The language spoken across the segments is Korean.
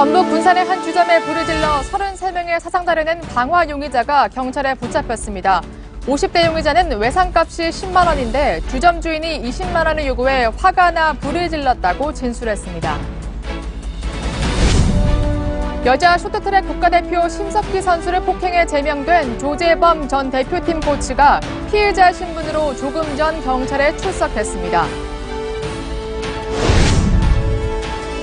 전북 군산의 한 주점에 불을 질러 33명의 사상자를 낸 방화 용의자가 경찰에 붙잡혔습니다. 50대 용의자는 외상값이 10만 원인데 주점 주인이 20만 원을 요구해 화가 나 불을 질렀다고 진술했습니다. 여자 쇼트트랙 국가대표 심석희 선수를 폭행해 제명된 조재범 전 대표팀 코치가 피해자 신분으로 조금 전 경찰에 출석했습니다.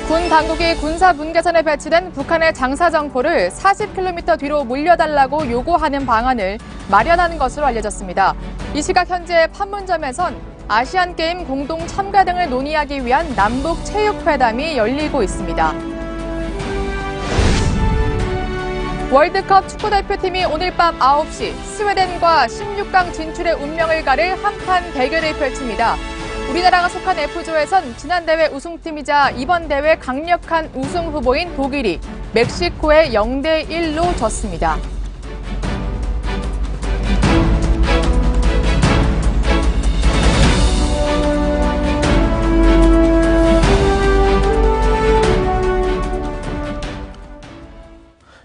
군 당국이 군사 분계선에 배치된 북한의 장사정포를 40km 뒤로 물려달라고 요구하는 방안을 마련한 것으로 알려졌습니다. 이 시각 현재 판문점에선 아시안게임 공동 참가 등을 논의하기 위한 남북체육회담이 열리고 있습니다. 월드컵 축구대표팀이 오늘 밤 9시 스웨덴과 16강 진출의 운명을 가를 한판 대결을 펼칩니다. 우리나라가 속한 F조에선 지난 대회 우승팀이자 이번 대회 강력한 우승 후보인 독일이 멕시코에 0대1로 졌습니다.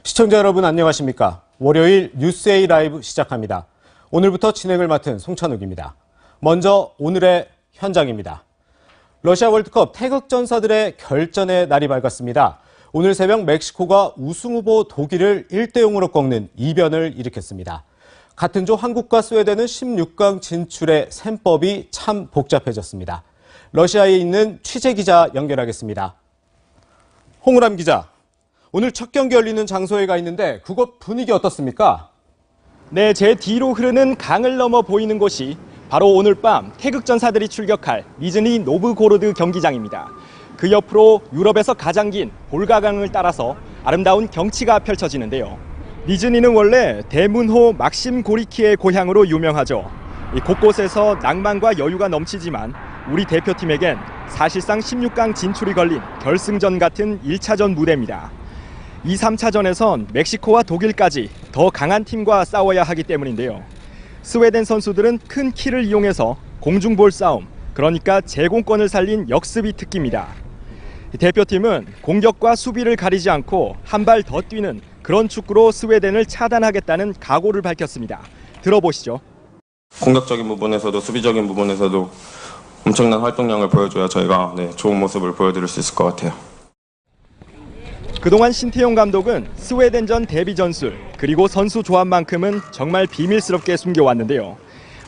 시청자 여러분 안녕하십니까? 월요일 뉴스A 라이브 시작합니다. 오늘부터 진행을 맡은 송찬욱입니다. 먼저 오늘의 현장입니다. 러시아 월드컵 태극전사들의 결전의 날이 밝았습니다. 오늘 새벽 멕시코가 우승 후보 독일을 1대0으로 꺾는 이변을 일으켰습니다. 같은 조 한국과 스웨덴은 16강 진출의 셈법이 참 복잡해졌습니다. 러시아에 있는 취재 기자 연결하겠습니다. 홍우람 기자, 오늘 첫 경기 열리는 장소에 가 있는데 그곳 분위기 어떻습니까? 네, 제 뒤로 흐르는 강을 넘어 보이는 곳이 바로 오늘 밤 태극전사들이 출격할 니즈니 노브고로드 경기장입니다. 그 옆으로 유럽에서 가장 긴 볼가강을 따라서 아름다운 경치가 펼쳐지는데요. 니즈니는 원래 대문호 막심 고리키의 고향으로 유명하죠. 곳곳에서 낭만과 여유가 넘치지만 우리 대표팀에겐 사실상 16강 진출이 걸린 결승전 같은 1차전 무대입니다. 2, 3차전에선 멕시코와 독일까지 더 강한 팀과 싸워야 하기 때문인데요. 스웨덴 선수들은 큰 키를 이용해서 공중볼 싸움, 그러니까 제공권을 살린 역습이 특기입니다. 대표팀은 공격과 수비를 가리지 않고 한 발 더 뛰는 그런 축구로 스웨덴을 차단하겠다는 각오를 밝혔습니다. 들어보시죠. 공격적인 부분에서도 수비적인 부분에서도 엄청난 활동량을 보여줘야 저희가 좋은 모습을 보여드릴 수 있을 것 같아요. 그동안 신태용 감독은 스웨덴전 데뷔 전술 그리고 선수 조합만큼은 정말 비밀스럽게 숨겨왔는데요.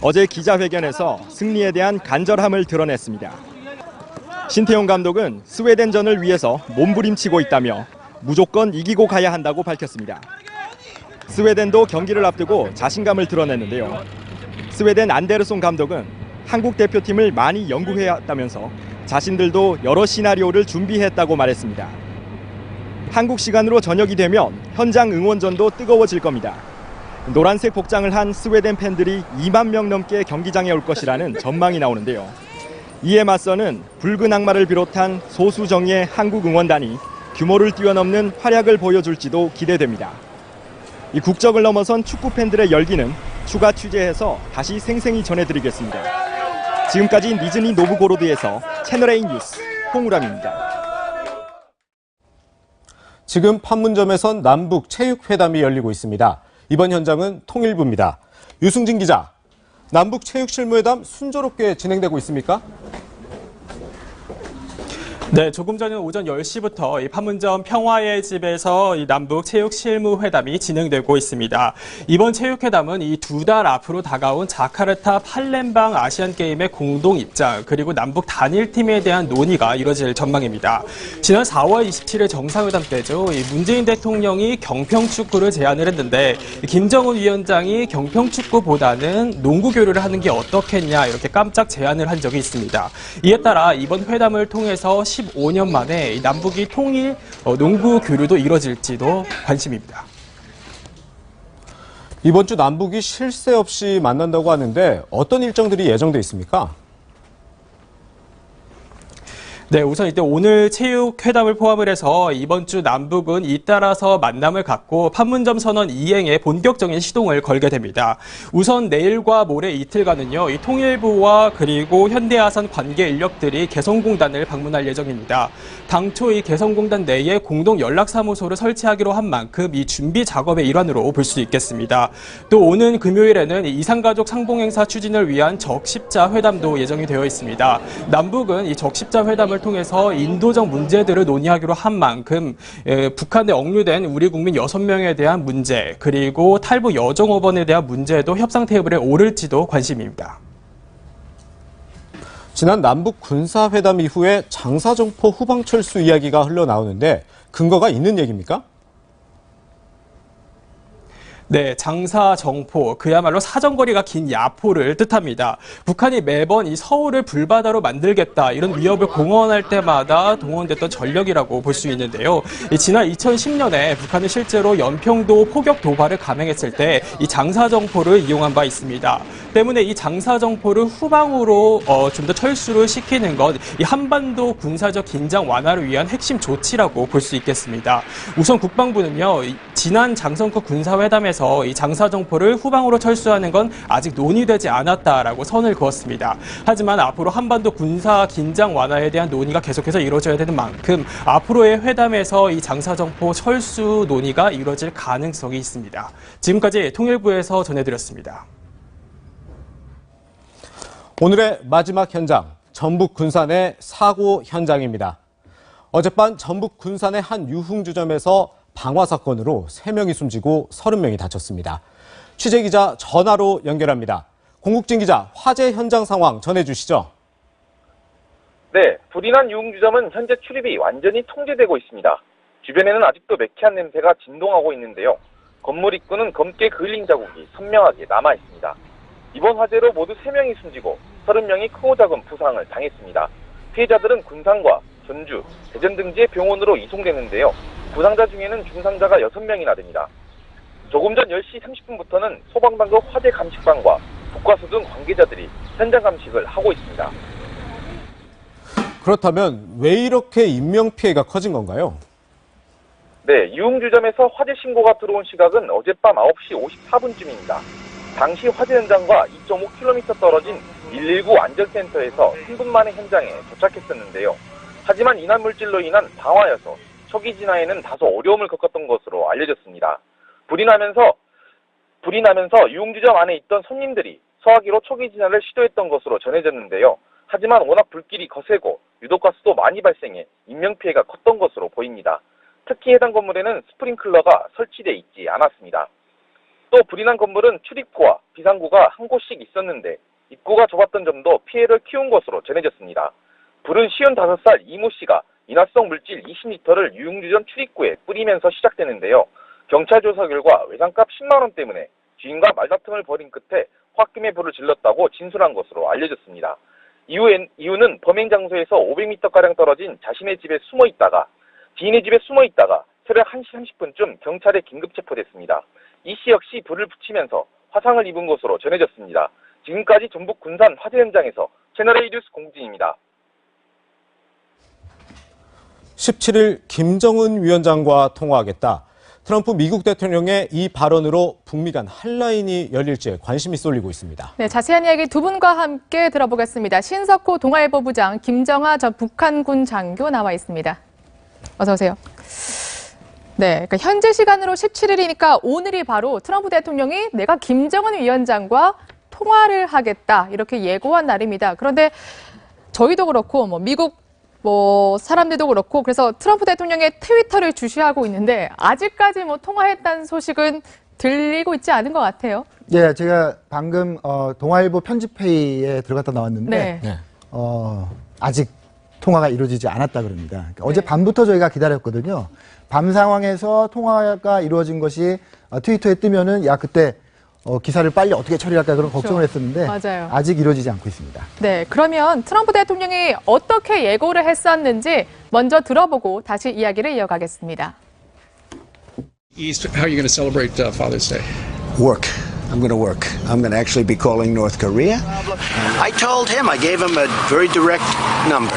어제 기자회견에서 승리에 대한 간절함을 드러냈습니다. 신태용 감독은 스웨덴전을 위해서 몸부림치고 있다며 무조건 이기고 가야 한다고 밝혔습니다. 스웨덴도 경기를 앞두고 자신감을 드러냈는데요. 스웨덴 안데르손 감독은 한국 대표팀을 많이 연구해왔다면서 자신들도 여러 시나리오를 준비했다고 말했습니다. 한국 시간으로 저녁이 되면 현장 응원전도 뜨거워질 겁니다. 노란색 복장을 한 스웨덴 팬들이 2만 명 넘게 경기장에 올 것이라는 전망이 나오는데요. 이에 맞서는 붉은 악마를 비롯한 소수 정예의 한국 응원단이 규모를 뛰어넘는 활약을 보여줄지도 기대됩니다. 이 국적을 넘어선 축구 팬들의 열기는 추가 취재해서 다시 생생히 전해드리겠습니다. 지금까지 니즈니 노브고로드에서 채널A 뉴스 홍우람입니다. 지금 판문점에선 남북 체육회담이 열리고 있습니다. 이번 현장은 통일부입니다. 유승진 기자, 남북 체육실무회담 순조롭게 진행되고 있습니까? 네, 조금 전에 오전 10시부터 이 판문점 평화의 집에서 이 남북 체육 실무 회담이 진행되고 있습니다. 이번 체육회담은 이 2달 앞으로 다가온 자카르타 팔렘방 아시안 게임의 공동 입장 그리고 남북 단일팀에 대한 논의가 이뤄질 전망입니다. 지난 4월 27일 정상회담 때죠. 이 문재인 대통령이 경평축구를 제안을 했는데 김정은 위원장이 경평축구보다는 농구 교류를 하는 게 어떻겠냐 이렇게 깜짝 제안을 한 적이 있습니다. 이에 따라 이번 회담을 통해서 15년 만에 남북이 통일 농구 교류도 이뤄질지도 관심입니다. 이번 주 남북이 쉴 새 없이 만난다고 하는데 어떤 일정들이 예정돼 있습니까? 네, 우선 이때 오늘 체육회담을 포함을 해서 이번 주 남북은 잇따라서 만남을 갖고 판문점 선언 이행에 본격적인 시동을 걸게 됩니다. 우선 내일과 모레 이틀간은요, 이 통일부와 그리고 현대아산 관계 인력들이 개성공단을 방문할 예정입니다. 당초 이 개성공단 내에 공동 연락사무소를 설치하기로 한 만큼 이 준비 작업의 일환으로 볼 수 있겠습니다. 또 오는 금요일에는 이산가족 상봉행사 추진을 위한 적십자 회담도 예정이 되어 있습니다. 남북은 이 적십자 회담을 통해서 인도적 문제들을 논의하기로 한 만큼 북한에 억류된 우리 국민 6명에 대한 문제, 그리고 탈북 여종업원에 대한 문제도 협상 테이블에 오를지도 관심입니다. 지난 남북 군사회담 이후에 장사정포 후방철수 이야기가 흘러나오는데 근거가 있는 얘기입니까? 네, 장사정포, 그야말로 사정거리가 긴 야포를 뜻합니다. 북한이 매번 이 서울을 불바다로 만들겠다, 이런 위협을 공언할 때마다 동원됐던 전력이라고 볼 수 있는데요. 지난 2010년에 북한은 실제로 연평도 포격 도발을 감행했을 때 이 장사정포를 이용한 바 있습니다. 때문에 이 장사정포를 후방으로 좀 더 철수를 시키는 것, 이 한반도 군사적 긴장 완화를 위한 핵심 조치라고 볼 수 있겠습니다. 우선 국방부는요, 지난 장성급 군사회담에서 이 장사정포를 후방으로 철수하는 건 아직 논의되지 않았다라고 선을 그었습니다. 하지만 앞으로 한반도 군사 긴장 완화에 대한 논의가 계속해서 이루어져야 되는 만큼 앞으로의 회담에서 이 장사정포 철수 논의가 이루어질 가능성이 있습니다. 지금까지 통일부에서 전해드렸습니다. 오늘의 마지막 현장, 전북 군산의 사고 현장입니다. 어젯밤 전북 군산의 한 유흥주점에서 방화 사건으로 3명이 숨지고 30명이 다쳤습니다. 취재기자 전화로 연결합니다. 공국진 기자, 화재 현장 상황 전해주시죠. 네, 불이 난 유흥주점은 현재 출입이 완전히 통제되고 있습니다. 주변에는 아직도 매캐한 냄새가 진동하고 있는데요. 건물 입구는 검게 그을린 자국이 선명하게 남아 있습니다. 이번 화재로 모두 3명이 숨지고 30명이 크고 작은 부상을 당했습니다. 피해자들은 군산과 전주, 대전 등지의 병원으로 이송되는데요. 부상자 중에는 중상자가 6명이나 됩니다. 조금 전 10시 30분부터는 소방당국 화재 감식반과 국과수 등 관계자들이 현장 감식을 하고 있습니다. 그렇다면 왜 이렇게 인명피해가 커진 건가요? 네, 유흥주점에서 화재 신고가 들어온 시각은 어젯밤 9시 54분쯤입니다. 당시 화재 현장과 2.5km 떨어진 119 안전센터에서 3분 만에 현장에 도착했었는데요. 하지만 인화물질로 인한 방화여서 초기 진화에는 다소 어려움을 겪었던 것으로 알려졌습니다. 불이 나면서 유흥주점 안에 있던 손님들이 소화기로 초기 진화를 시도했던 것으로 전해졌는데요. 하지만 워낙 불길이 거세고 유독가스도 많이 발생해 인명피해가 컸던 것으로 보입니다. 특히 해당 건물에는 스프링클러가 설치돼 있지 않았습니다. 또 불이 난 건물은 출입구와 비상구가 한 곳씩 있었는데 입구가 좁았던 점도 피해를 키운 것으로 전해졌습니다. 불은 55살 이모 씨가 인화성 물질 20리터를 유흥주점 출입구에 뿌리면서 시작되는데요. 경찰 조사 결과 외상값 10만 원 때문에 주인과 말다툼을 벌인 끝에 홧김에 불을 질렀다고 진술한 것으로 알려졌습니다. 이유는 범행 장소에서 500m가량 떨어진 자신의 집에 지인의 집에 숨어 있다가 새벽 1시 30분쯤 경찰에 긴급 체포됐습니다. 이 씨 역시 불을 붙이면서 화상을 입은 것으로 전해졌습니다. 지금까지 전북 군산 화재 현장에서 채널A 뉴스 공진입니다. 17일 김정은 위원장과 통화하겠다. 트럼프 미국 대통령의 이 발언으로 북미 간 한라인이 열릴지에 관심이 쏠리고 있습니다. 네, 자세한 이야기 두 분과 함께 들어보겠습니다. 신석호 동아일보 부장, 김정하 전 북한군 장교 나와 있습니다. 어서 오세요. 네, 그러니까 현재 시간으로 17일이니까 오늘이 바로 트럼프 대통령이 내가 김정은 위원장과 통화를 하겠다 이렇게 예고한 날입니다. 그런데 저희도 그렇고 미국 사람들도 그렇고 그래서 트럼프 대통령의 트위터를 주시하고 있는데 아직까지 통화했다는 소식은 들리고 있지 않은 것 같아요. 네, 제가 방금 동아일보 편집회의에 들어갔다 나왔는데 네. 아직 통화가 이루어지지 않았다 그럽니다. 그러니까 어제 밤부터 저희가 기다렸거든요. 밤 상황에서 통화가 이루어진 것이 트위터에 뜨면은 그때 기사를 빨리 어떻게 처리할까 그런 걱정을 했었는데 맞아요. 아직 이루어지지 않고 있습니다. 네, 그러면 트럼프 대통령이 어떻게 예고를 했었는지 먼저 들어보고 다시 이야기를 이어가겠습니다. East, how are you going to celebrate Father's Day? Work. I'm going to work. I'm going to actually be calling North Korea. I told him, I gave him a very direct number.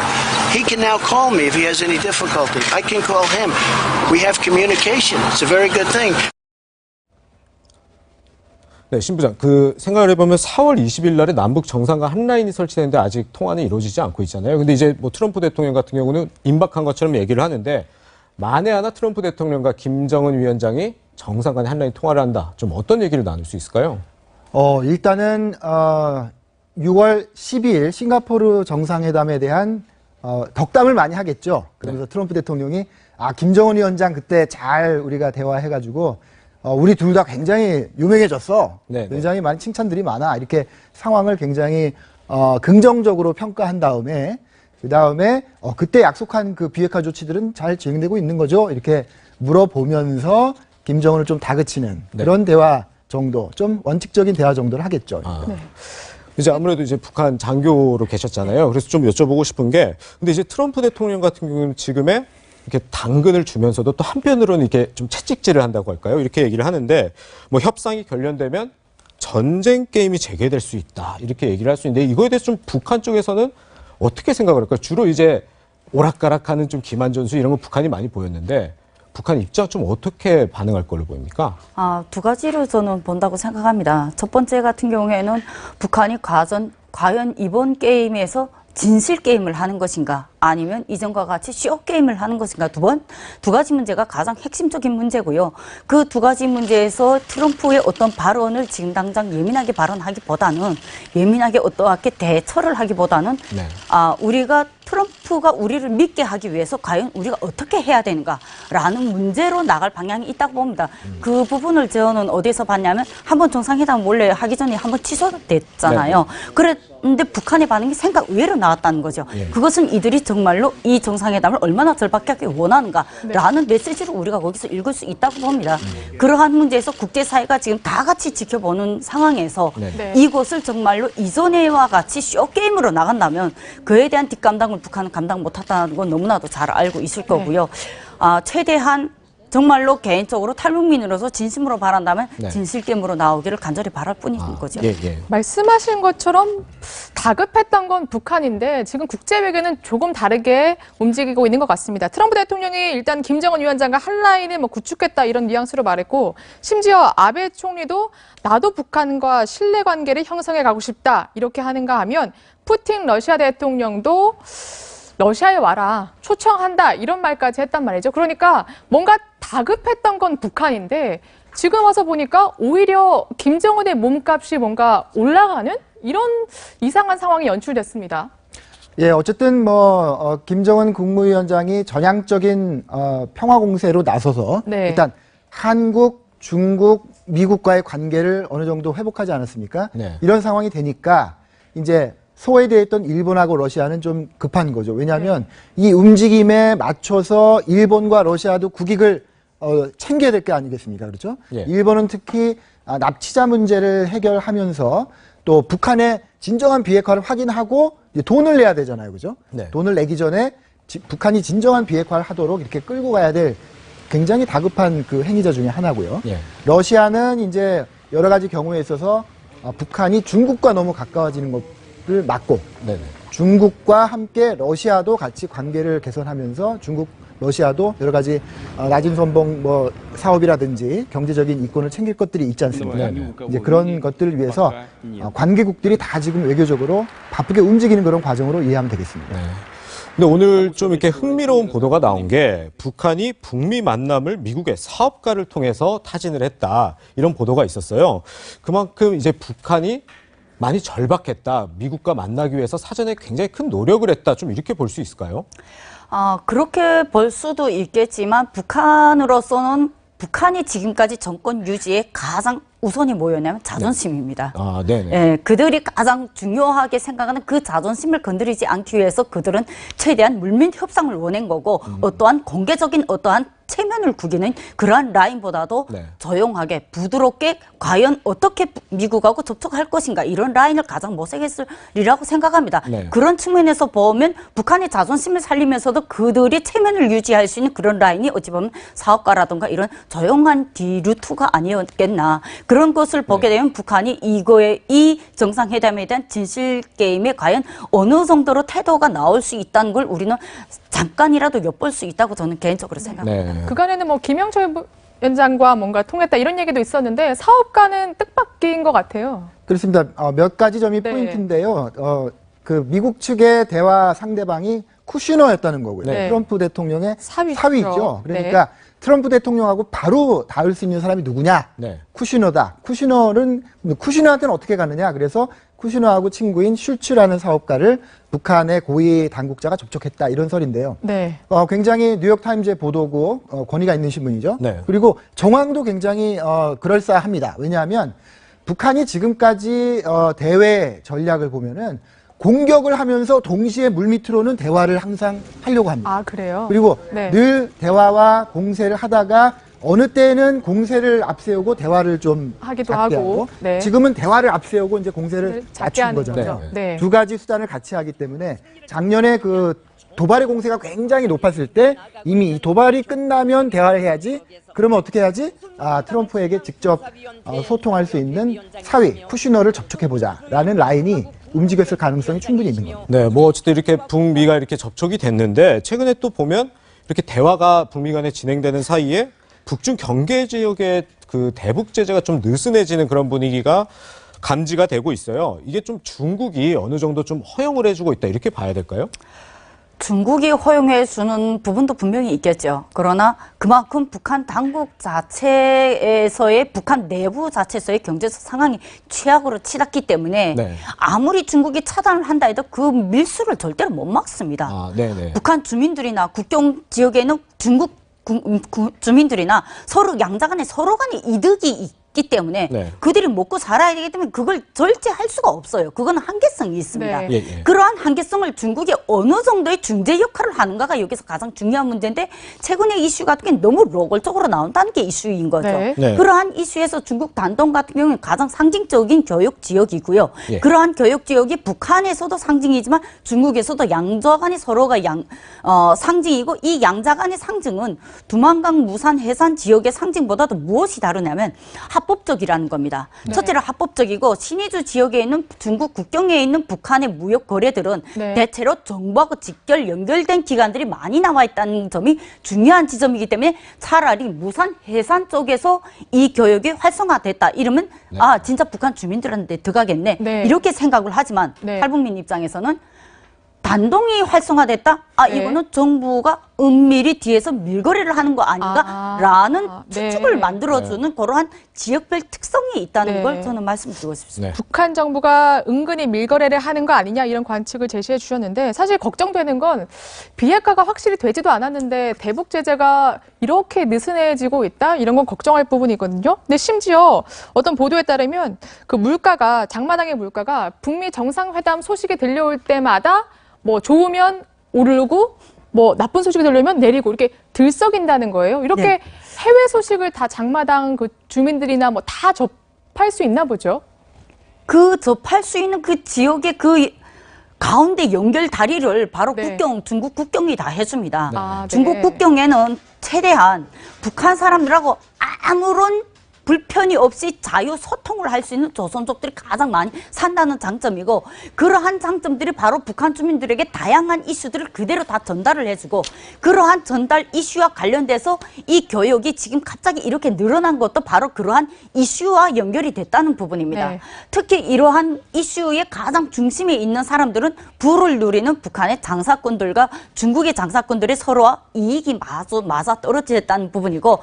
He can now call me if he has any difficulty. I can call him. We have communication. It's a very good thing. 네, 신부장. 그 생각을 해보면 4월 20일 날에 남북 정상간 한 라인이 설치되는데 아직 통화는 이루어지지 않고 있잖아요. 근데 이제 뭐 트럼프 대통령 같은 경우는 임박한 것처럼 얘기를 하는데 만에 하나 트럼프 대통령과 김정은 위원장이 정상간에 한 라인 통화를 한다. 좀 어떤 얘기를 나눌 수 있을까요? 일단은 6월 12일 싱가포르 정상회담에 대한 덕담을 많이 하겠죠. 그러면서 트럼프 대통령이 김정은 위원장 그때 잘 우리가 대화해가지고 우리 둘 다 굉장히 유명해졌어. 네네. 굉장히 많은 칭찬들이 많아. 이렇게 상황을 굉장히 긍정적으로 평가한 다음에 그다음에 그때 약속한 그 비핵화 조치들은 잘 진행되고 있는 거죠. 이렇게 물어보면서 김정은을 좀 다그치는 네. 그런 대화 정도, 좀 원칙적인 대화 정도를 하겠죠. 이제 아무래도 이제 북한 장교로 계셨잖아요. 그래서 좀 여쭤보고 싶은 게, 근데 이제 트럼프 대통령 같은 경우는 지금에 이렇게 당근을 주면서도 또 한편으로는 이렇게 좀 채찍질을 한다고 할까요? 이렇게 얘기를 하는데, 뭐 협상이 결련되면 전쟁 게임이 재개될 수 있다. 이렇게 얘기를 할 수 있는데, 이거에 대해서 좀 북한 쪽에서는 어떻게 생각을 할까요? 주로 이제 오락가락하는 좀 기만 전술 이런 거 북한이 많이 보였는데, 북한 입장 좀 어떻게 반응할 걸로 보입니까? 두 가지로 저는 본다고 생각합니다. 첫 번째 같은 경우에는 북한이 과연 이번 게임에서 진실 게임을 하는 것인가 아니면 이전과 같이 쇼 게임을 하는 것인가 두 가지 문제가 가장 핵심적인 문제고요. 그 두 가지 문제에서 트럼프의 어떤 발언을 지금 당장 예민하게 발언하기보다는 예민하게 어떻게 대처를 하기보다는 네. 우리가 트럼프가 우리를 믿게 하기 위해서 과연 우리가 어떻게 해야 되는가라는 문제로 나갈 방향이 있다고 봅니다. 그 부분을 저는 어디서 봤냐면 한번 정상회담 원래 하기 전에 한번 취소됐잖아요. 네. 그런데 북한의 반응이 생각 외로 나왔다는 거죠. 예. 그것은 이들이 정말로 이 정상회담을 얼마나 절박하게 원하는가라는 메시지를 우리가 거기서 읽을 수 있다고 봅니다. 그러한 문제에서 국제사회가 지금 다 같이 지켜보는 상황에서 네. 이것을 정말로 이전에와 같이 쇼게임으로 나간다면 그에 대한 뒷감당을 북한은 감당 못한다는 건 너무나도 잘 알고 있을 거고요. 최대한 정말로 개인적으로 탈북민으로서 진심으로 바란다면 네. 진실게임으로 나오기를 간절히 바랄 뿐인 거죠. 예, 예. 말씀하신 것처럼 다급했던 건 북한인데 지금 국제 외교는 조금 다르게 움직이고 있는 것 같습니다. 트럼프 대통령이 일단 김정은 위원장과 한 라인을 구축했다 이런 뉘앙스로 말했고 심지어 아베 총리도 나도 북한과 신뢰 관계를 형성해 가고 싶다 이렇게 하는가 하면 푸틴 러시아 대통령도 러시아에 와라, 초청한다 이런 말까지 했단 말이죠. 그러니까 뭔가 다급했던 건 북한인데 지금 와서 보니까 오히려 김정은의 몸값이 뭔가 올라가는 이런 이상한 상황이 연출됐습니다. 예, 어쨌든 김정은 국무위원장이 전향적인 평화 공세로 나서서 네. 일단 한국, 중국, 미국과의 관계를 어느 정도 회복하지 않았습니까? 네. 이런 상황이 되니까 이제 소외되어 있던 일본하고 러시아는 좀 급한 거죠. 왜냐하면 이 움직임에 맞춰서 일본과 러시아도 국익을 챙겨야 될 게 아니겠습니까? 그렇죠? 예. 일본은 특히 납치자 문제를 해결하면서 또 북한의 진정한 비핵화를 확인하고 이제 돈을 내야 되잖아요. 그죠? 네. 돈을 내기 전에 북한이 진정한 비핵화를 하도록 이렇게 끌고 가야 될 굉장히 다급한 그 행위자 중에 하나고요. 예. 러시아는 이제 여러 가지 경우에 있어서 북한이 중국과 너무 가까워지는 것을 막고 네네. 중국과 함께 러시아도 같이 관계를 개선하면서 중국, 러시아도 여러 가지 낮은 선봉 사업이라든지 경제적인 이권을 챙길 것들이 있지 않습니까? 이제 그런 것들을 위해서 관계국들이 다 지금 외교적으로 바쁘게 움직이는 그런 과정으로 이해하면 되겠습니다. 네. 근데 오늘 좀 이렇게 흥미로운 보도가 나온 게 북한이 북미 만남을 미국의 사업가를 통해서 타진을 했다. 이런 보도가 있었어요. 그만큼 이제 북한이 많이 절박했다. 미국과 만나기 위해서 사전에 굉장히 큰 노력을 했다. 좀 이렇게 볼 수 있을까요? 그렇게 볼 수도 있겠지만 북한으로서는 북한이 지금까지 정권 유지에 가장 우선이 뭐였냐면 자존심입니다. 네네. 예, 그들이 가장 중요하게 생각하는 그 자존심을 건드리지 않기 위해서 그들은 최대한 물밑 협상을 원한 거고 어떠한 공개적인 어떠한 체면 체면을 구기는 그러한 라인보다도 네. 조용하게 부드럽게 과연 어떻게 미국하고 접촉할 것인가 이런 라인을 가장 모색했으리라고 생각합니다. 네. 그런 측면에서 보면 북한의 자존심을 살리면서도 그들의 체면을 유지할 수 있는 그런 라인이 어찌 보면 사업가라든가 이런 조용한 디루트가 아니었겠나. 그런 것을 보게 되면 북한이 이 정상회담에 대한 진실 게임에 과연 어느 정도로 태도가 나올 수 있다는 걸 우리는 잠깐이라도 엿볼 수 있다고 저는 개인적으로 생각합니다. 네. 그간에는 뭐 김영철 위원장과 뭔가 통했다 이런 얘기도 있었는데 사업가는 뜻밖인 것 같아요. 그렇습니다. 몇 가지 점이 네. 포인트인데요. 그 미국 측의 대화 상대방이 쿠시너였다는 거고요. 네. 트럼프 대통령의 사위죠. 사위죠. 그러니까 트럼프 대통령하고 바로 닿을 수 있는 사람이 누구냐? 네. 쿠시너다. 쿠시너한테는 어떻게 가느냐? 그래서 쿠시너하고 친구인 슐츠라는 사업가를 북한의 고위 당국자가 접촉했다 이런 설인데요. 네. 굉장히 뉴욕타임즈의 보도고 권위가 있는 신문이죠. 네. 그리고 정황도 굉장히 그럴싸합니다. 왜냐하면 북한이 지금까지 대외 전략을 보면은 공격을 하면서 동시에 물밑으로는 대화를 항상 하려고 합니다. 아, 그래요? 그리고 네. 늘 대화와 공세를 하다가 어느 때는 공세를 앞세우고 대화를 좀 하기도 작게 하고. 네. 지금은 대화를 앞세우고 이제 공세를 작게 낮춘 하는 거잖아요. 거죠. 네. 두 가지 수단을 같이 하기 때문에 작년에 그 도발의 공세가 굉장히 높았을 때 이미 이 도발이 끝나면 대화를 해야지. 그러면 어떻게 해야지? 트럼프에게 직접 소통할 수 있는 사위 쿠시너를 접촉해보자라는 라인이 움직였을 가능성이 충분히 있는 겁니다. 네, 뭐 어쨌든 이렇게 북미가 이렇게 접촉이 됐는데 최근에 또 보면 이렇게 대화가 북미 간에 진행되는 사이에 북중 경계 지역의 그 대북 제재가 좀 느슨해지는 그런 분위기가 감지가 되고 있어요. 이게 좀 중국이 어느 정도 좀 허용을 해주고 있다 이렇게 봐야 될까요? 중국이 허용해 주는 부분도 분명히 있겠죠. 그러나 그만큼 북한 당국 자체에서의 북한 내부 자체에서의 경제적 상황이 최악으로 치닫기 때문에 네. 아무리 중국이 차단을 한다 해도 그 밀수를 절대로 못 막습니다. 네네. 북한 주민들이나 국경 지역에 있는 중국 주민들이나 서로 양자 간에 서로 간에 이득이 있기 때문에 네. 그들이 먹고 살아야 되기 때문에 그걸 절제할 수가 없어요. 그거는 한계성이 있습니다. 네. 예. 그러한 한계성을 중국이 어느 정도의 중재 역할을 하는가가 여기서 가장 중요한 문제인데 최근에 이슈 같은 게 너무 노골적으로 나온다는 게 이슈인 거죠. 네. 네. 그러한 이슈에서 중국 단동 같은 경우는 가장 상징적인 교육 지역이고요. 예. 그러한 교육 지역이 북한에서도 상징이지만 중국에서도 양자 간의 서로가 상징이고 이 양자 간의 상징은 두만강 무산 해산 지역의 상징보다도 무엇이 다르냐면 합법적이라는 겁니다. 네. 첫째로 합법적이고 신의주 지역에 있는 중국 국경에 있는 북한의 무역 거래들은 네. 대체로 정부하고 직결 연결된 기관들이 많이 나와 있다는 점이 중요한 지점이기 때문에 차라리 무산 해산 쪽에서 이 교역이 활성화됐다 이러면 진짜 북한 주민들한테 들어가겠네 네. 이렇게 생각을 하지만 네. 탈북민 입장에서는 단동이 활성화됐다? 네. 이거는 정부가 은밀히 뒤에서 밀거래를 하는 거 아닌가라는 네. 추측을 만들어주는 그러한 지역별 특성이 있다는 네. 걸 저는 말씀드리고 싶습니다. 네. 북한 정부가 은근히 밀거래를 하는 거 아니냐 이런 관측을 제시해 주셨는데 사실 걱정되는 건 비핵화가 확실히 되지도 않았는데 대북 제재가 이렇게 느슨해지고 있다 이런 건 걱정할 부분이거든요. 근데 심지어 어떤 보도에 따르면 그 물가가 장마당의 물가가 북미 정상회담 소식이 들려올 때마다 뭐 좋으면 오르고 뭐 나쁜 소식이 들려오면 내리고 이렇게 들썩인다는 거예요. 이렇게 네. 해외 소식을 다 장마당 그 주민들이나 뭐 다 접할 수 있나 보죠. 그 접할 수 있는 그 지역의 그 가운데 연결 다리를 바로 네. 중국 국경이 다 해줍니다. 아, 네. 중국 국경에는 최대한 북한 사람들하고 아무런 불편이 없이 자유 소통을 할 수 있는 조선족들이 가장 많이 산다는 장점이고 그러한 장점들이 바로 북한 주민들에게 다양한 이슈들을 그대로 다 전달을 해주고 그러한 전달 이슈와 관련돼서 이 교역이 지금 갑자기 이렇게 늘어난 것도 바로 그러한 이슈와 연결이 됐다는 부분입니다. 네. 특히 이러한 이슈의 가장 중심에 있는 사람들은 부를 누리는 북한의 장사꾼들과 중국의 장사꾼들의 서로와 이익이 맞아 떨어졌다는 부분이고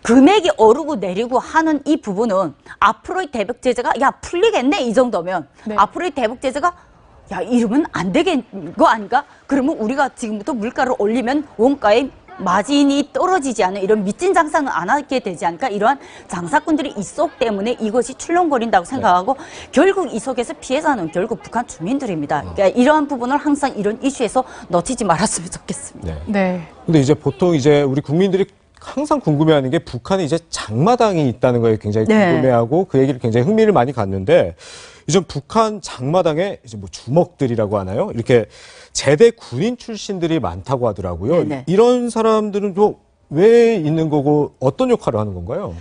금액이 오르고 내리고 하는 이 부분은 앞으로의 대북 제재가 풀리겠네 이 정도면 네. 앞으로의 대북 제재가 이러면 안 되겠는 거 아닌가? 그러면 우리가 지금부터 물가를 올리면 원가의 마진이 떨어지지 않은 이런 미친 장사는 안 하게 되지 않을까? 이러한 장사꾼들이 이 속 때문에 이것이 출렁거린다고 생각하고 결국 이 속에서 피해자는 결국 북한 주민들입니다. 그러니까 이러한 부분을 항상 이런 이슈에서 놓치지 말았으면 좋겠습니다. 네. 네. 근데 이제 보통 이제 우리 국민들이 항상 궁금해하는 게 북한이 이제 장마당이 있다는 거에 굉장히 네. 궁금해하고 그 얘기를 굉장히 흥미를 많이 갖는데 요즘 북한 장마당에 이제 뭐 주먹들이라고 하나요? 이렇게 제대 군인 출신들이 많다고 하더라고요. 네네. 이런 사람들은 또 왜 있는 거고 어떤 역할을 하는 건가요?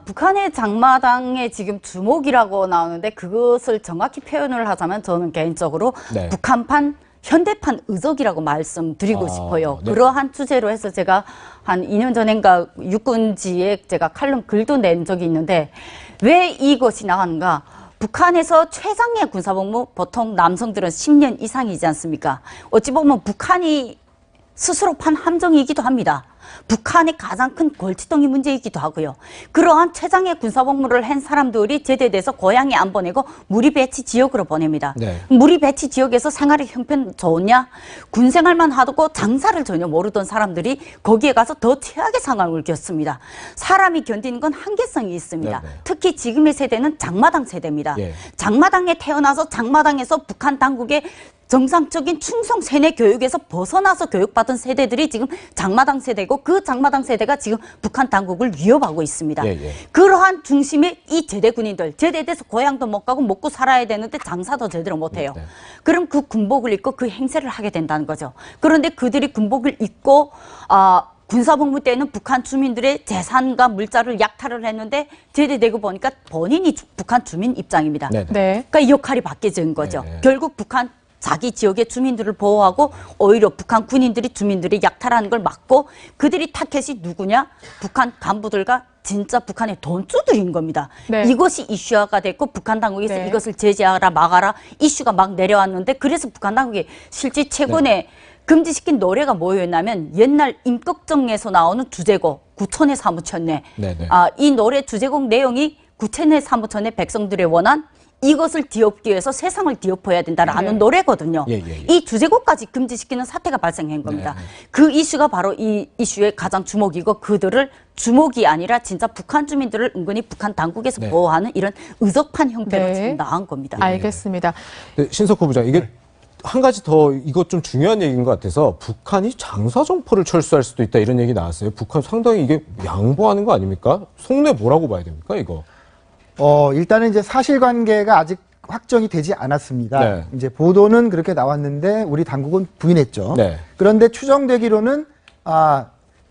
북한의 장마당에 지금 주목이라고 나오는데 그것을 정확히 표현을 하자면 저는 개인적으로 네. 북한판 현대판 의적이라고 말씀드리고 싶어요. 네. 그러한 주제로 해서 제가 한 2년 전인가 육군지에 제가 칼럼 글도 낸 적이 있는데 왜 이것이 나가는가? 북한에서 최장의 군사복무 보통 남성들은 10년 이상이지 않습니까? 어찌 보면 북한이 스스로 판 함정이기도 합니다. 북한의 가장 큰 골칫덩이 문제이기도 하고요. 그러한 최장의 군사복무를 한 사람들이 제대돼서 고향에 안 보내고 무리 배치 지역으로 보냅니다. 네. 무리 배치 지역에서 생활의 형편 좋냐? 군 생활만 하고 장사를 전혀 모르던 사람들이 거기에 가서 더 최악의 상황을 겪습니다. 사람이 견디는 건 한계성이 있습니다. 네네. 특히 지금의 세대는 장마당 세대입니다. 예. 장마당에 태어나서 장마당에서 북한 당국의 정상적인 충성 세뇌 교육에서 벗어나서 교육받은 세대들이 지금 장마당 세대고 그 장마당 세대가 지금 북한 당국을 위협하고 있습니다. 예, 예. 그러한 중심에 이 제대 군인들, 제대돼서 고향도 못 가고 먹고 살아야 되는데 장사도 제대로 못 해요. 네. 그럼 그 군복을 입고 그 행세를 하게 된다는 거죠. 그런데 그들이 군복을 입고 군사복무 때는 북한 주민들의 재산과 물자를 약탈을 했는데 제대되고 보니까 본인이 북한 주민 입장입니다. 네. 네. 그러니까 이 역할이 바뀌어진 거죠. 네. 결국 북한 자기 지역의 주민들을 보호하고 오히려 북한 군인들이 주민들이 약탈하는 걸 막고 그들이 타켓이 누구냐? 북한 간부들과 진짜 북한의 돈주들인 겁니다. 네. 이것이 이슈화가 됐고 북한 당국에서 네. 이것을 제재하라 막아라 이슈가 막 내려왔는데 그래서 북한 당국이 실제 최근에 금지시킨 노래가 뭐였냐면 옛날 임꺽정에서 나오는 주제곡 구천의 사무쳤네. 네네. 이 노래 주제곡 내용이 구천의 사무천의 백성들의 원한 이것을 뒤엎기 위해서 세상을 뒤엎어야 된다라는 네. 노래거든요. 예, 예, 예. 이 주제곡까지 금지시키는 사태가 발생한 겁니다. 네. 그 이슈가 바로 이 이슈의 가장 주목이고 그들을 주목이 아니라 진짜 북한 주민들을 은근히 북한 당국에서 네. 보호하는 이런 의적판 형태로 네. 지금 나온 겁니다. 알겠습니다. 네, 신석호 부장, 이게 한 가지 더 이것 좀 중요한 얘기인 것 같아서 북한이 장사정포를 철수할 수도 있다 이런 얘기 나왔어요. 북한 상당히 이게 양보하는 거 아닙니까? 속내 뭐라고 봐야 됩니까, 이거? 일단은 이제 사실관계가 아직 확정이 되지 않았습니다. 네. 이제 보도는 그렇게 나왔는데 우리 당국은 부인했죠. 네. 그런데 추정되기로는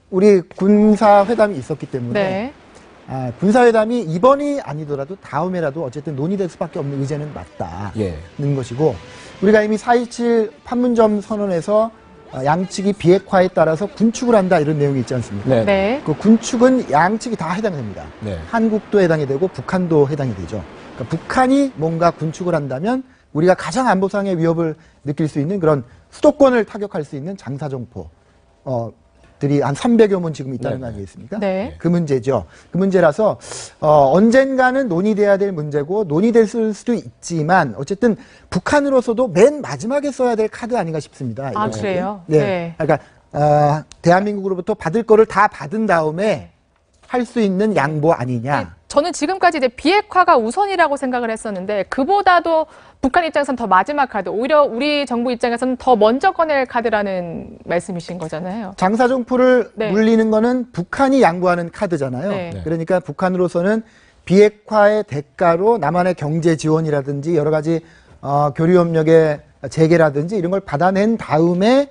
우리 군사회담이 있었기 때문에 네. 군사회담이 이번이 아니더라도 다음에라도 어쨌든 논의될 수밖에 없는 의제는 맞다는 예. 것이고 우리가 이미 4.27 판문점 선언에서 양측이 비핵화에 따라서 군축을 한다 이런 내용이 있지 않습니까? 네. 네. 그 군축은 양측이 다 해당됩니다. 네. 한국도 해당이 되고 북한도 해당이 되죠. 그러니까 북한이 뭔가 군축을 한다면 우리가 가장 안보상의 위협을 느낄 수 있는 그런 수도권을 타격할 수 있는 장사정포 들이 한 300여 문 지금 있다는 네. 거 아니겠습니까? 네. 그 문제죠. 그 문제라서 언젠가는 논의돼야 될 문제고 논의됐을 수도 있지만 어쨌든 북한으로서도 맨 마지막에 써야 될 카드 아닌가 싶습니다. 아, 이것이. 그래요? 네. 네. 그러니까 대한민국으로부터 받을 거를 다 받은 다음에 할 수 있는 양보 아니냐. 저는 지금까지 이제 비핵화가 우선이라고 생각을 했었는데 그보다도 북한 입장에서는 더 마지막 카드, 오히려 우리 정부 입장에서는 더 먼저 꺼낼 카드라는 말씀이신 거잖아요. 장사정포를 네. 물리는 거는 북한이 양보하는 카드잖아요. 네. 그러니까 북한으로서는 비핵화의 대가로 남한의 경제 지원이라든지 여러 가지 교류협력의 재개라든지 이런 걸 받아낸 다음에